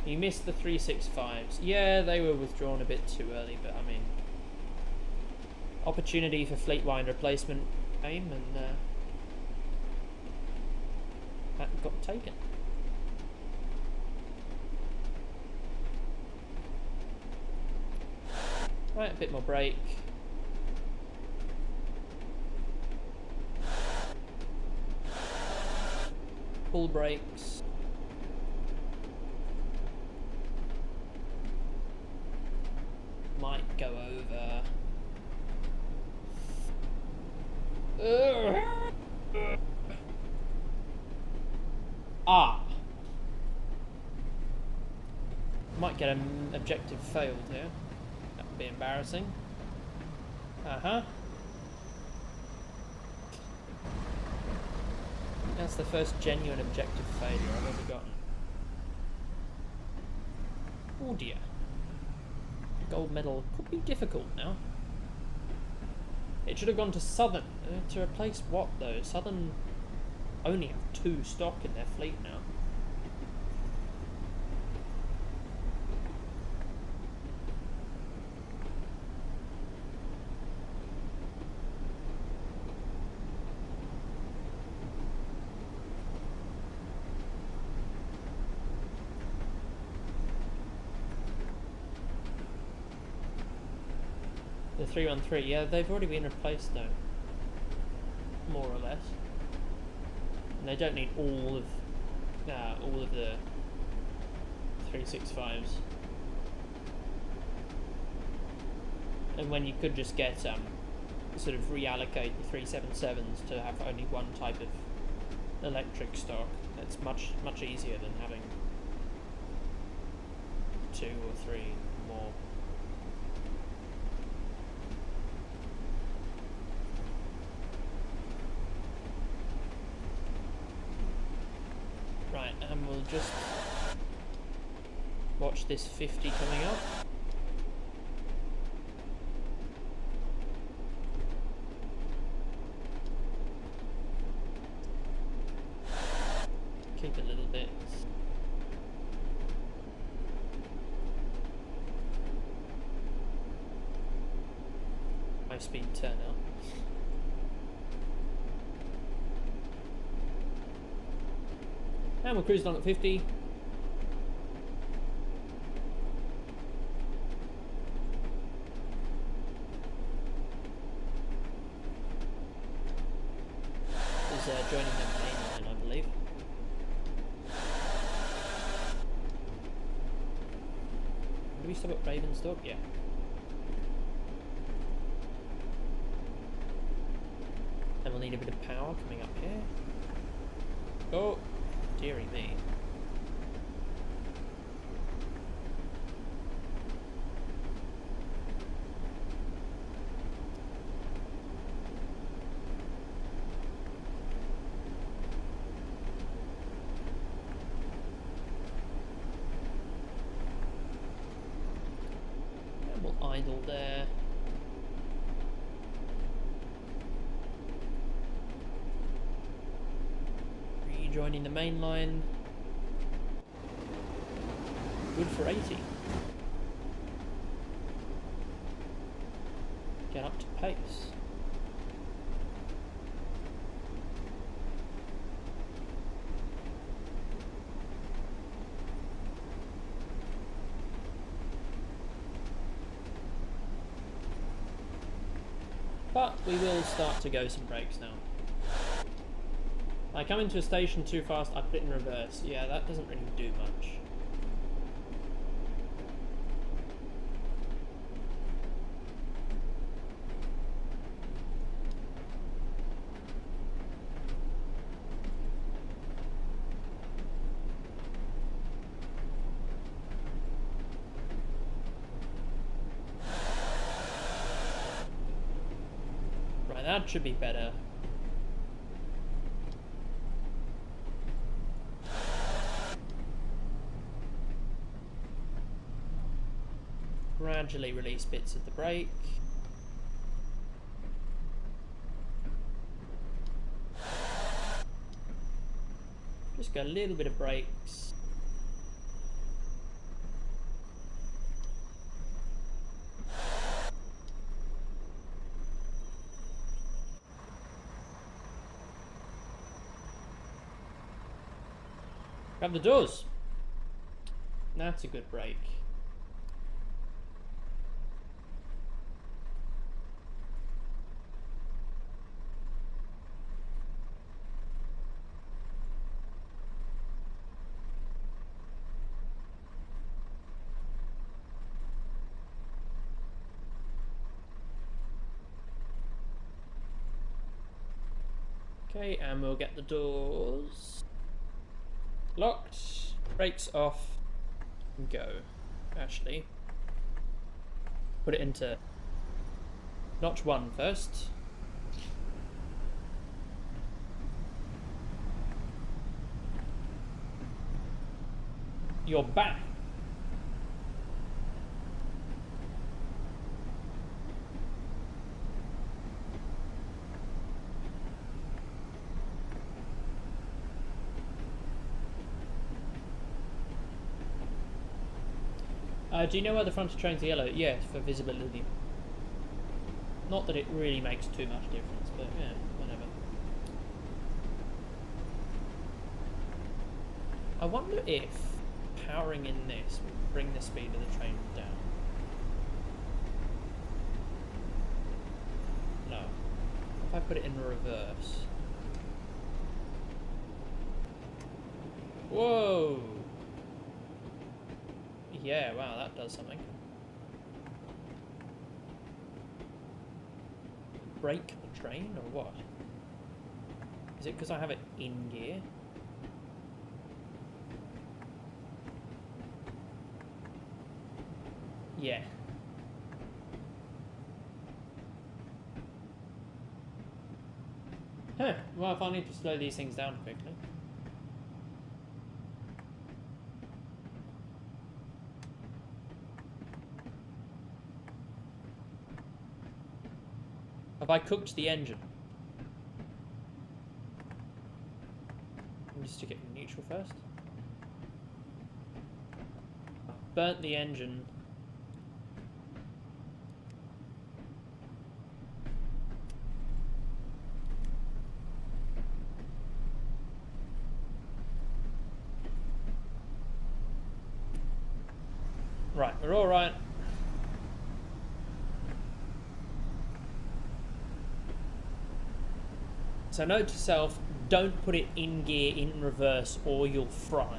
You missed the 365s. Yeah, they were withdrawn a bit too early, but I mean, opportunity for fleet-wide replacement game, and that got taken. Right, a bit more brake. Pull brakes. Might go over. Ah! Might get an objective failed here. That would be embarrassing. That's the first genuine objective failure I've ever gotten. Oh dear. Gold medal could be difficult now. It should have gone to Southern. To replace what though? Southern only have 2 stock in their fleet now. The 313, yeah, they've already been replaced though. More or less. And they don't need all of the 365s. And when you could just get sort of reallocate the 377s to have only one type of electric stock, it's much easier than having 2 or 3 more. Right, and we'll just watch this 50 coming up. Keep a little bit. High speed turnout. And we'll cruise along at 50. Is joining the main line, I believe. Do we stop at Ravensthorpe? Yeah. And we'll need a bit of power coming up here. Oh! Deary me. And we'll idle there. Joining the main line. Good for 80. Get up to pace. But we will start to go some brakes now. I come into a station too fast, I put it in reverse. Yeah, that doesn't really do much. Right, that should be better. Gradually release bits of the brake. Just got a little bit of brakes. Grab the doors. That's a good break. Okay, and we'll get the doors locked, brakes off, and go. Actually, put it into notch 1 first. You're back. Do you know where the front of trains are yellow? Yes, for visibility. Not that it really makes too much difference, but yeah, whatever. I wonder if powering in this will bring the speed of the train down. No. If I put it in reverse. Whoa! Yeah, wow, that does something. Brake the train, or what? Is it because I have it in gear? Yeah. Huh, well if I need to slow these things down quickly. Have I cooked the engine? Let me stick it in neutral first. I've burnt the engine. Right, we're all right. So note to self, don't put it in gear in reverse or you'll fry.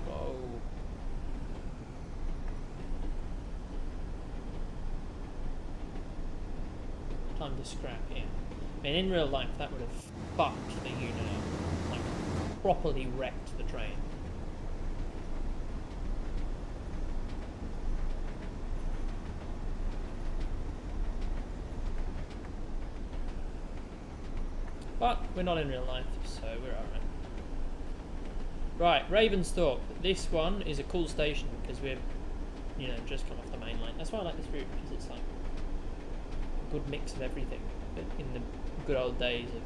Whoa. Time to scrap here. I mean, in real life that would have fucked the unit up. Like, properly wrecked the train. But we're not in real life, so we're alright. Right, Ravensthorpe. This one is a cool station because we're, you know, just come off the main line. That's why I like this route, because it's like a good mix of everything. But in the good old days of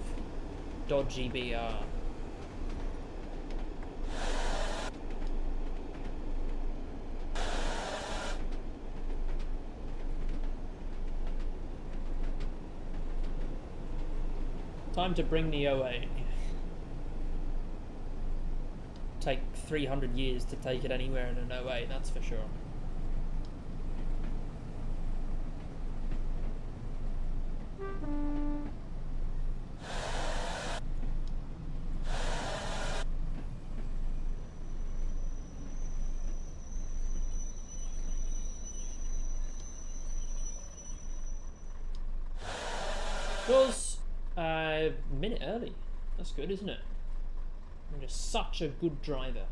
dodgy BR. Time to bring the 08. Take 300 years to take it anywhere in an 08, that's for sure. Was a minute early. That's good, isn't it? I'm just such a good driver.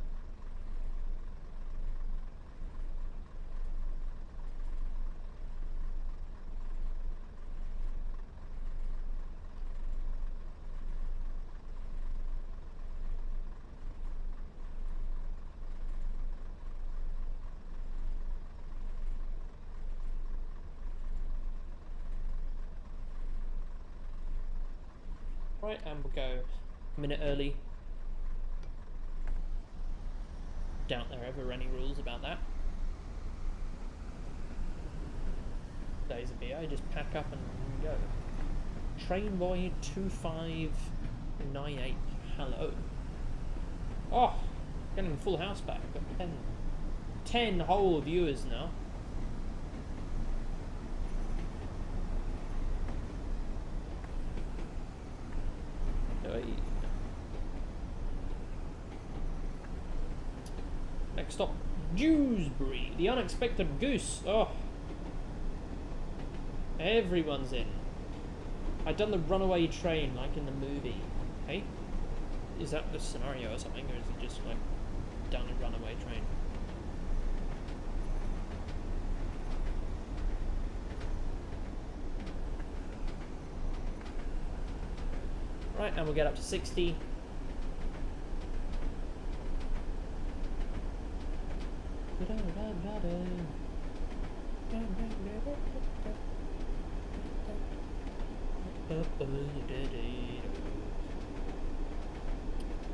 Right, and we'll go a minute early. Doubt there are ever any rules about that. days of BA. Just pack up and go. Train Boy 2598. Hello. Oh, getting full house back. Got 10 whole viewers now. Hey. Next stop, Dewsbury, the unexpected goose. Oh, everyone's in. I'd done the runaway train like in the movie. Hey, is that the scenario or something, or is it just like done a runaway train? Right, and we'll get up to 60.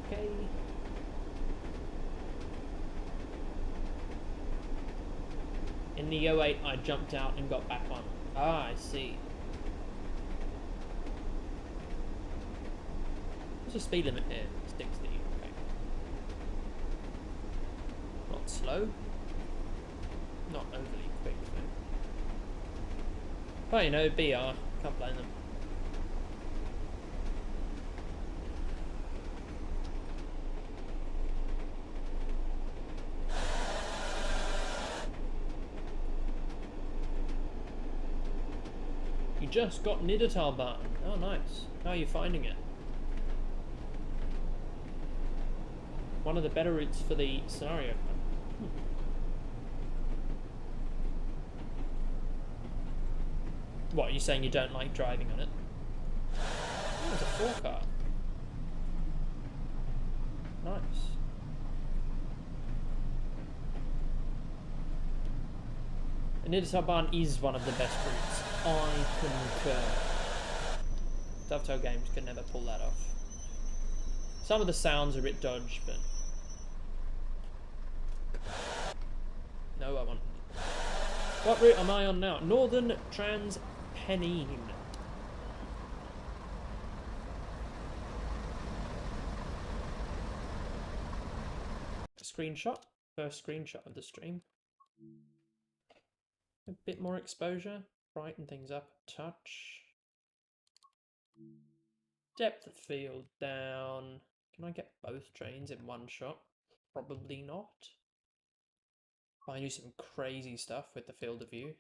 Okay. In the 08, I jumped out and got back on. Ah, I see. What's the speed limit here? 60. Okay. Not slow. Not overly quick though. But you know, BR. Can't blame them. You just got s-bahn. Oh, nice. How are you finding it? One of the better routes for the scenario. What, are you saying you don't like driving on it? Oh, it's a 4-car. Nice. And s-bahn is one of the best routes. I concur. Dovetail games could never pull that off. Some of the sounds are a bit dodged, but... No, I want... What route am I on now? Northern Transpennine. Screenshot. First screenshot of the stream. A bit more exposure. Brighten things up a touch. Depth of field down. Can I get both trains in one shot? Probably not. I do some crazy stuff with the field of view.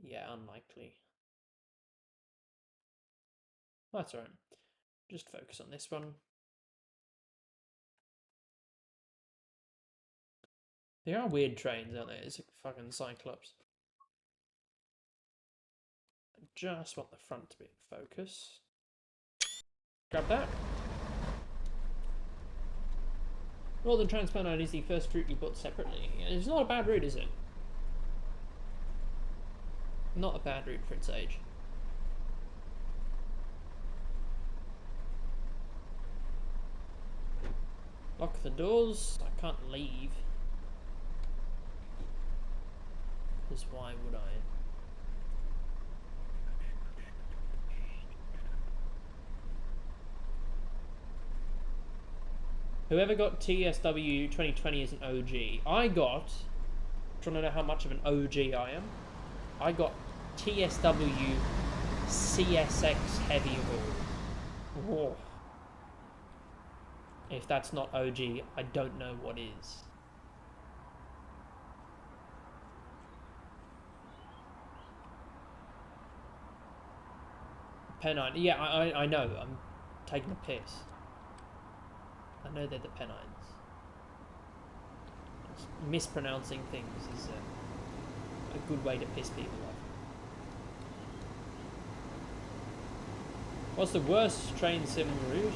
Yeah, unlikely. That's alright. Just focus on this one. There are weird trains, aren't there? It's a fucking Cyclops. I just want the front to be in focus. Grab that. Northern Transpennine is the first route you bought separately. It's not a bad route, is it? Not a bad route for its age. Lock the doors. I can't leave. Because why would I? Whoever got TSW 2020 as an OG, I got, trying to know how much of an OG I am, I got TSW CSX Heavy Haul. Whoa. If that's not OG, I don't know what is. Pennine, yeah, I know, I'm taking a piss. I know they're the Pennines. Mispronouncing things is a good way to piss people off. What's the worst train sim route?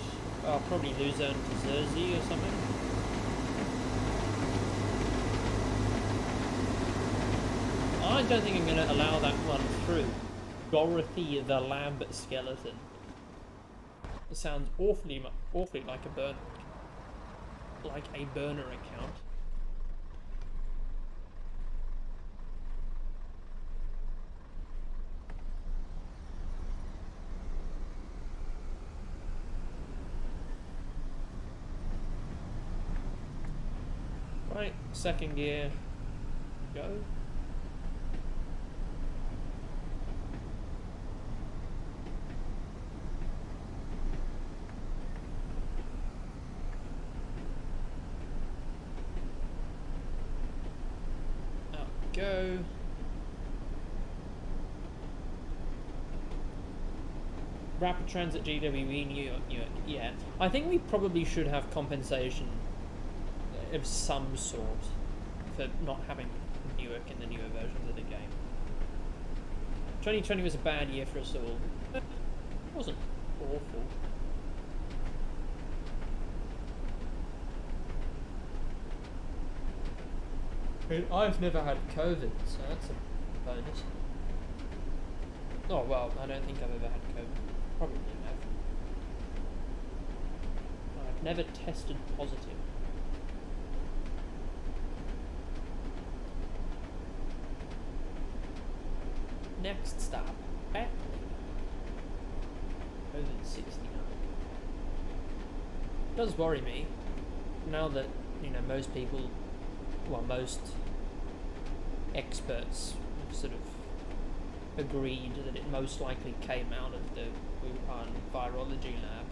Oh, probably Luzerne to Jersey or something. I don't think I'm going to allow that one through. Dorothy the Lab Skeleton. It sounds awfully like a burner account. Right, second gear, go. Out we go. Rapid Transit GWE New York. Yeah, I think we probably should have compensation of some sort for not having Newark in the newer versions of the game. 2020 was a bad year for us all. It wasn't awful. I've never had COVID, so that's a bonus. Oh well, I don't think I've ever had COVID. Probably have. I've never tested positive. Next stop, Batley. COVID-69. It does worry me, now that, you know, most people, well, most experts have sort of agreed that it most likely came out of the Wuhan virology lab.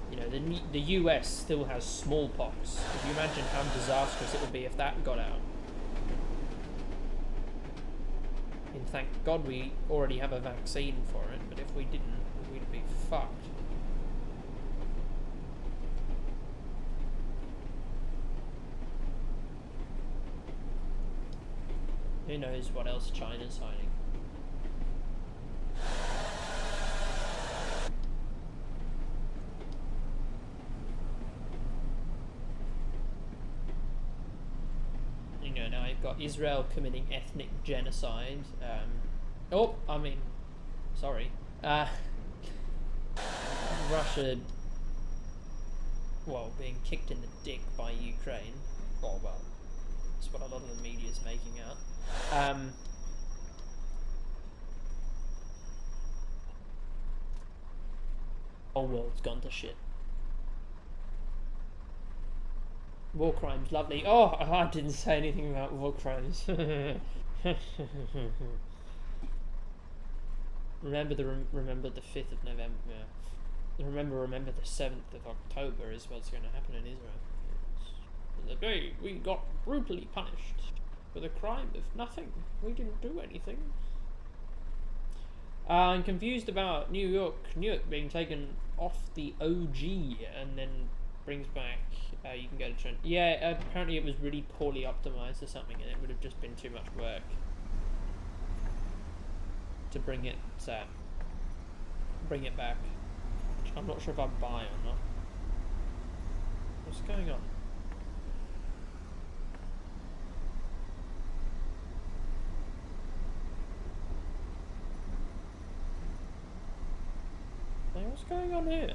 You know, the US still has smallpox. Could you imagine how disastrous it would be if that got out? And thank God we already have a vaccine for it, but if we didn't, we'd be fucked. Who knows what else China's hiding? You know, now you've got Israel committing ethnic genocide. Russia, well, being kicked in the dick by Ukraine. Oh, well, that's what a lot of the media's making out. Whole world's gone to shit. War crimes, lovely. Oh, I didn't say anything about war crimes. remember the 5th of November. Yeah. Remember the 7th of October is what's going to happen in Israel. The day we got brutally punished for the crime of nothing. We didn't do anything. I'm confused about Newark being taken off the OG and then brings back. You can go to Trent. Yeah, apparently it was really poorly optimized or something, and it would have just been too much work to bring it back. Which I'm not sure if I'd buy or not. What's going on? What's going on here?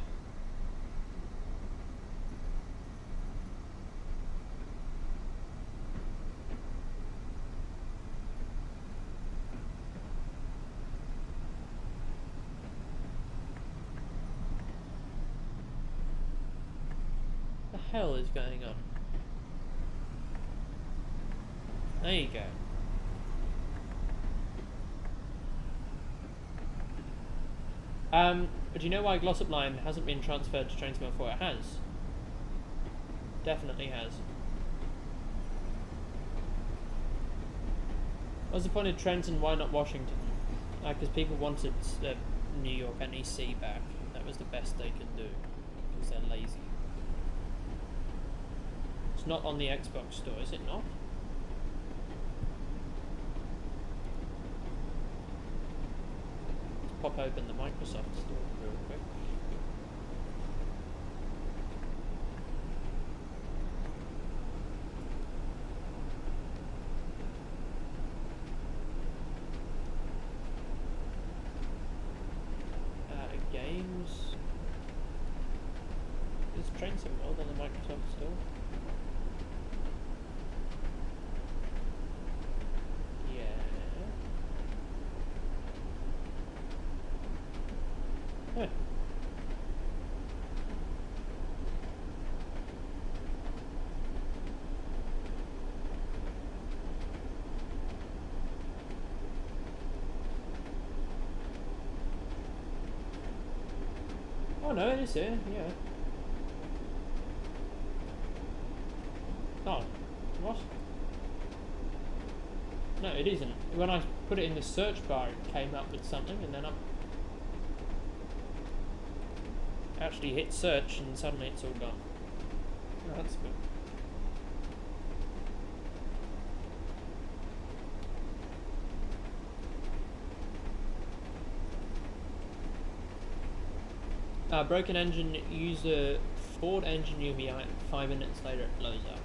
What the hell is going on? There you go. But do you know why Glossop Line hasn't been transferred to Train 4? It has. Definitely has. What's the point of Trent and why not Washington? Because people wanted New York NEC back. That was the best they could do. Because they're lazy. It's not on the Xbox store, is it not? Pop open the Microsoft store real quick. Games. Is Train Sim World on the Microsoft store? Yeah. Huh. Oh no, it is here, yeah. Oh, what? No, it isn't. When I put it in the search bar, it came up with something, and then I actually hit search, and suddenly it's all gone. Oh, that's good. Broken engine, use a Ford engine UVI. 5 minutes later, it blows up.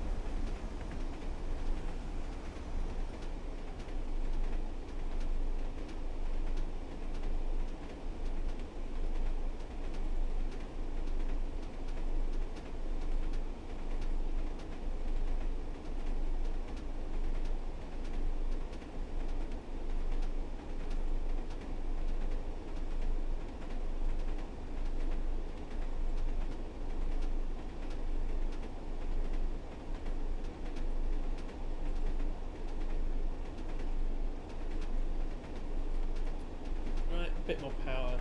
Right, a bit more power.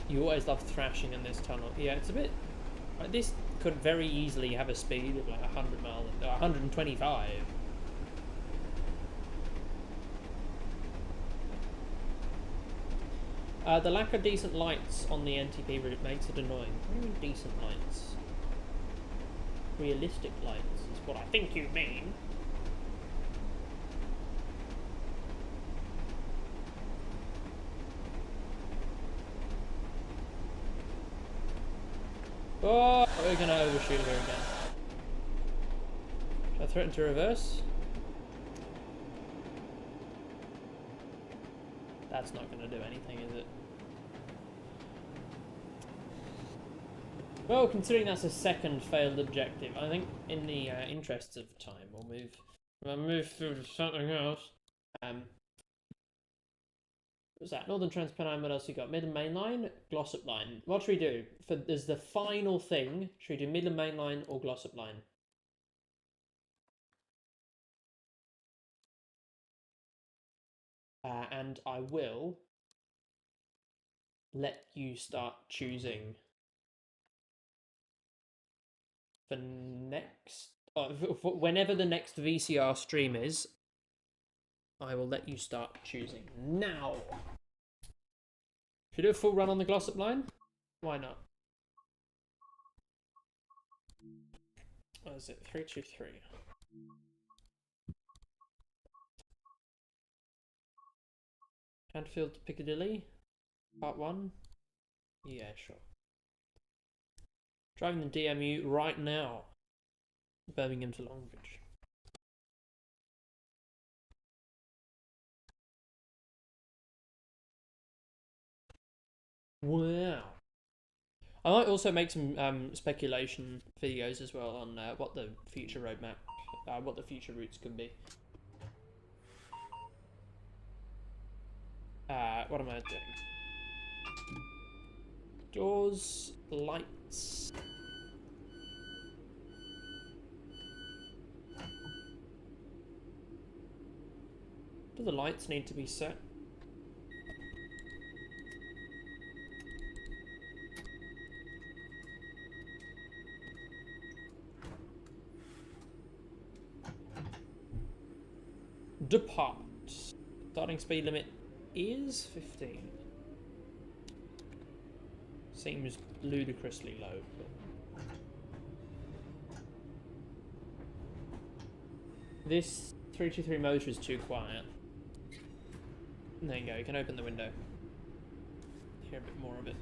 You always love thrashing in this tunnel. Yeah, it's a bit... Like, this could very easily have a speed of like 100 miles, 125. The lack of decent lights on the NTP route makes it annoying. What do you mean decent lights? Realistic lights is what I think you mean. Oh, we're gonna overshoot here again. Should I threaten to reverse? That's not gonna do anything, is it? Well, considering that's a second failed objective, I think in the interests of time, we'll move through to something else. What's that? Northern Transpennine, what else you got? Mid and Main Line, Glossop Line. What should we do? As the final thing, should we do Mid and Main Line or Glossop Line? And I will let you start choosing the next... whenever the next VCR stream is, I will let you start choosing now. Should we do a full run on the Glossop Line? Why not? What is it? 323. Handfield to Piccadilly, part 1. Yeah, sure. Driving the DMU right now. Birmingham to Longbridge. Wow. I might also make some speculation videos as well on what the future roadmap, what the future routes could be. What am I doing? Doors, lights. Do the lights need to be set? Depart. Starting speed limit is 15. Seems ludicrously low. But... This 323 motor is too quiet. There you go, you can open the window. Hear a bit more of it.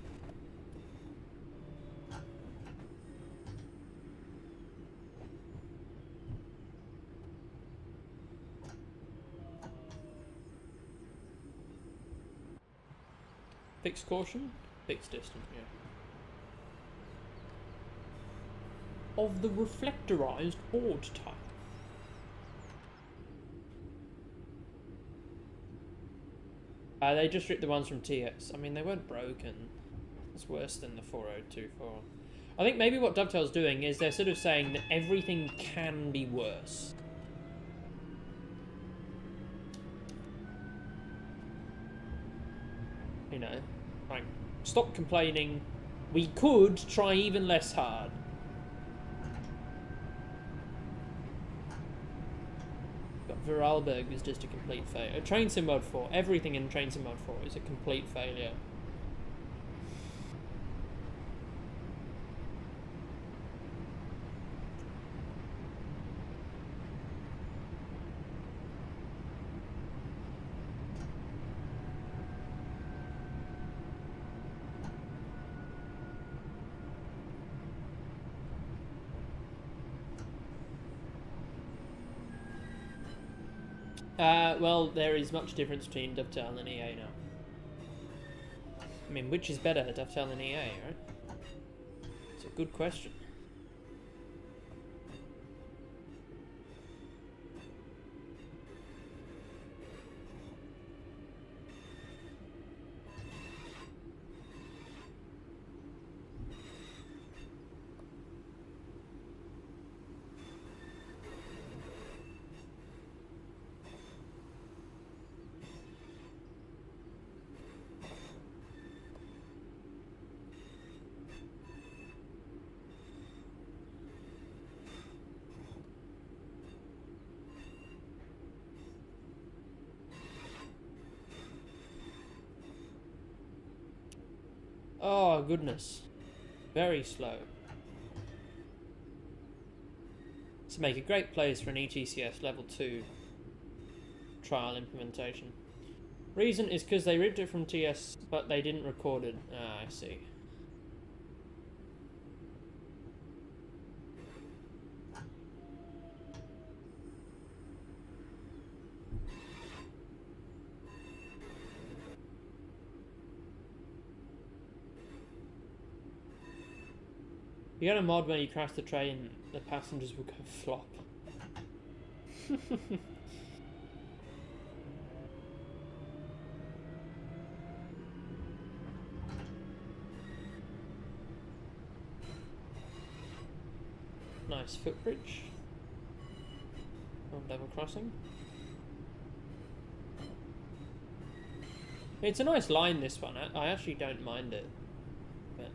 Fixed caution, fixed distance, yeah. of the reflectorized board type. They just ripped the ones from TS. I mean, they weren't broken. It's worse than the 4024. I think maybe what Dovetail's doing is they're sort of saying that everything can be worse. You know, like, stop complaining. We could try even less hard. But Vorarlberg is just a complete failure. Train Sim Mode 4, everything in Train Sim Mode 4 is a complete failure. Well, there is much difference between Dovetail and EA now. I mean, which is better, Dovetail and EA, right? It's a good question. Oh, goodness. Very slow. To make a great place for an ETCS level 2 trial implementation. Reason is because they ripped it from TS, but they didn't record it. Ah, I see. You got a mod where you crash the train, the passengers will go flop. Nice footbridge. On level crossing. It's a nice line, this one. I actually don't mind it. But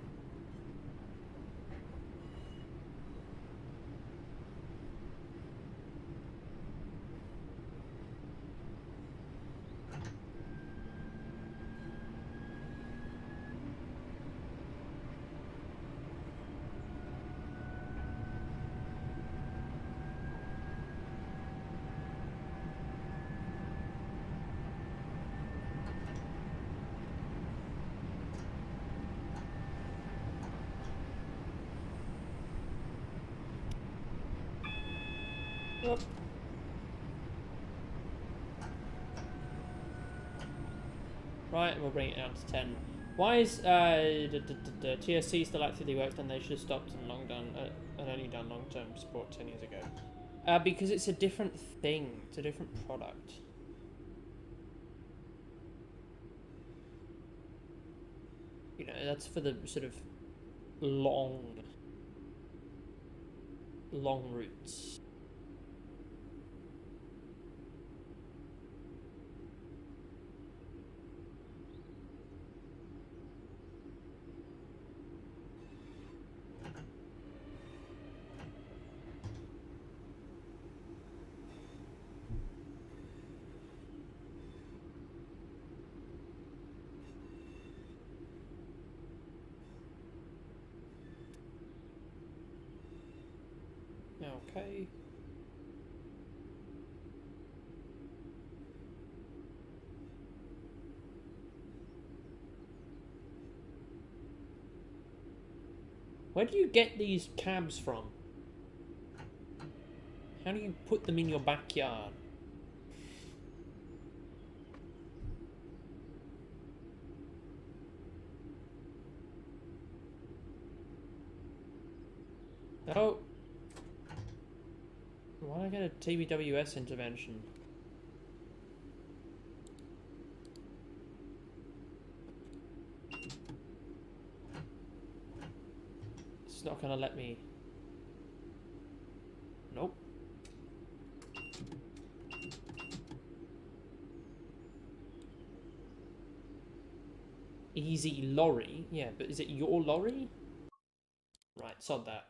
oh. Right, we'll bring it down to 10. Why is TSC still actively works? Then they should have stopped and only done long-term support 10 years ago. Because it's a different thing. It's a different product. You know, that's for the sort of long routes. Okay. Where do you get these cabs from? How do you put them in your backyard? Oh, Why did I get a TBWS intervention? It's not gonna let me. Nope. Easy lorry? Yeah, but is it your lorry? Right, sod that.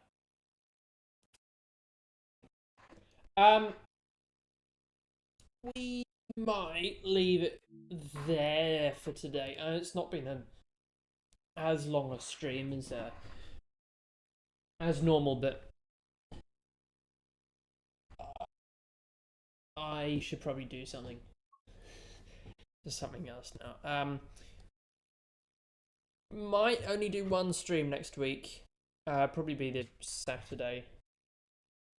We might leave it there for today. It's not been as long a stream as normal, but I should probably do something else now. Might only do one stream next week. Probably be the Saturday,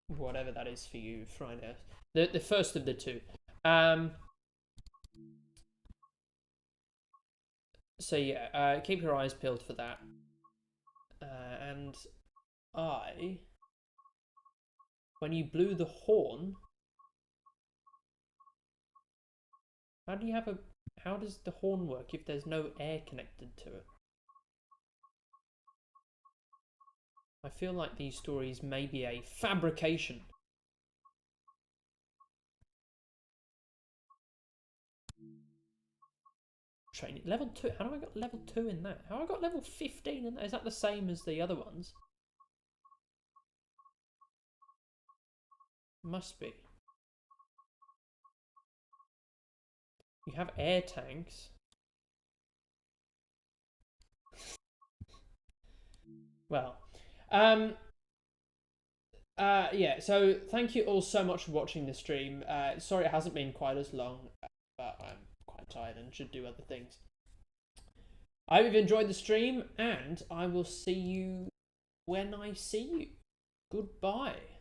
whatever that is for you, Friday. The first of the two. So yeah, keep your eyes peeled for that. And when you blew the horn, how does the horn work if there's no air connected to it? I feel like these stories may be a fabrication. Training level 2. How do I got level 2 in that? How I got level 15 in that? Is that the same as the other ones? Must be. You have air tanks. Well, yeah. So thank you all so much for watching the stream. Sorry it hasn't been quite as long, but I'm quite tired and should do other things. I hope you've enjoyed the stream, and I will see you when I see you. Goodbye.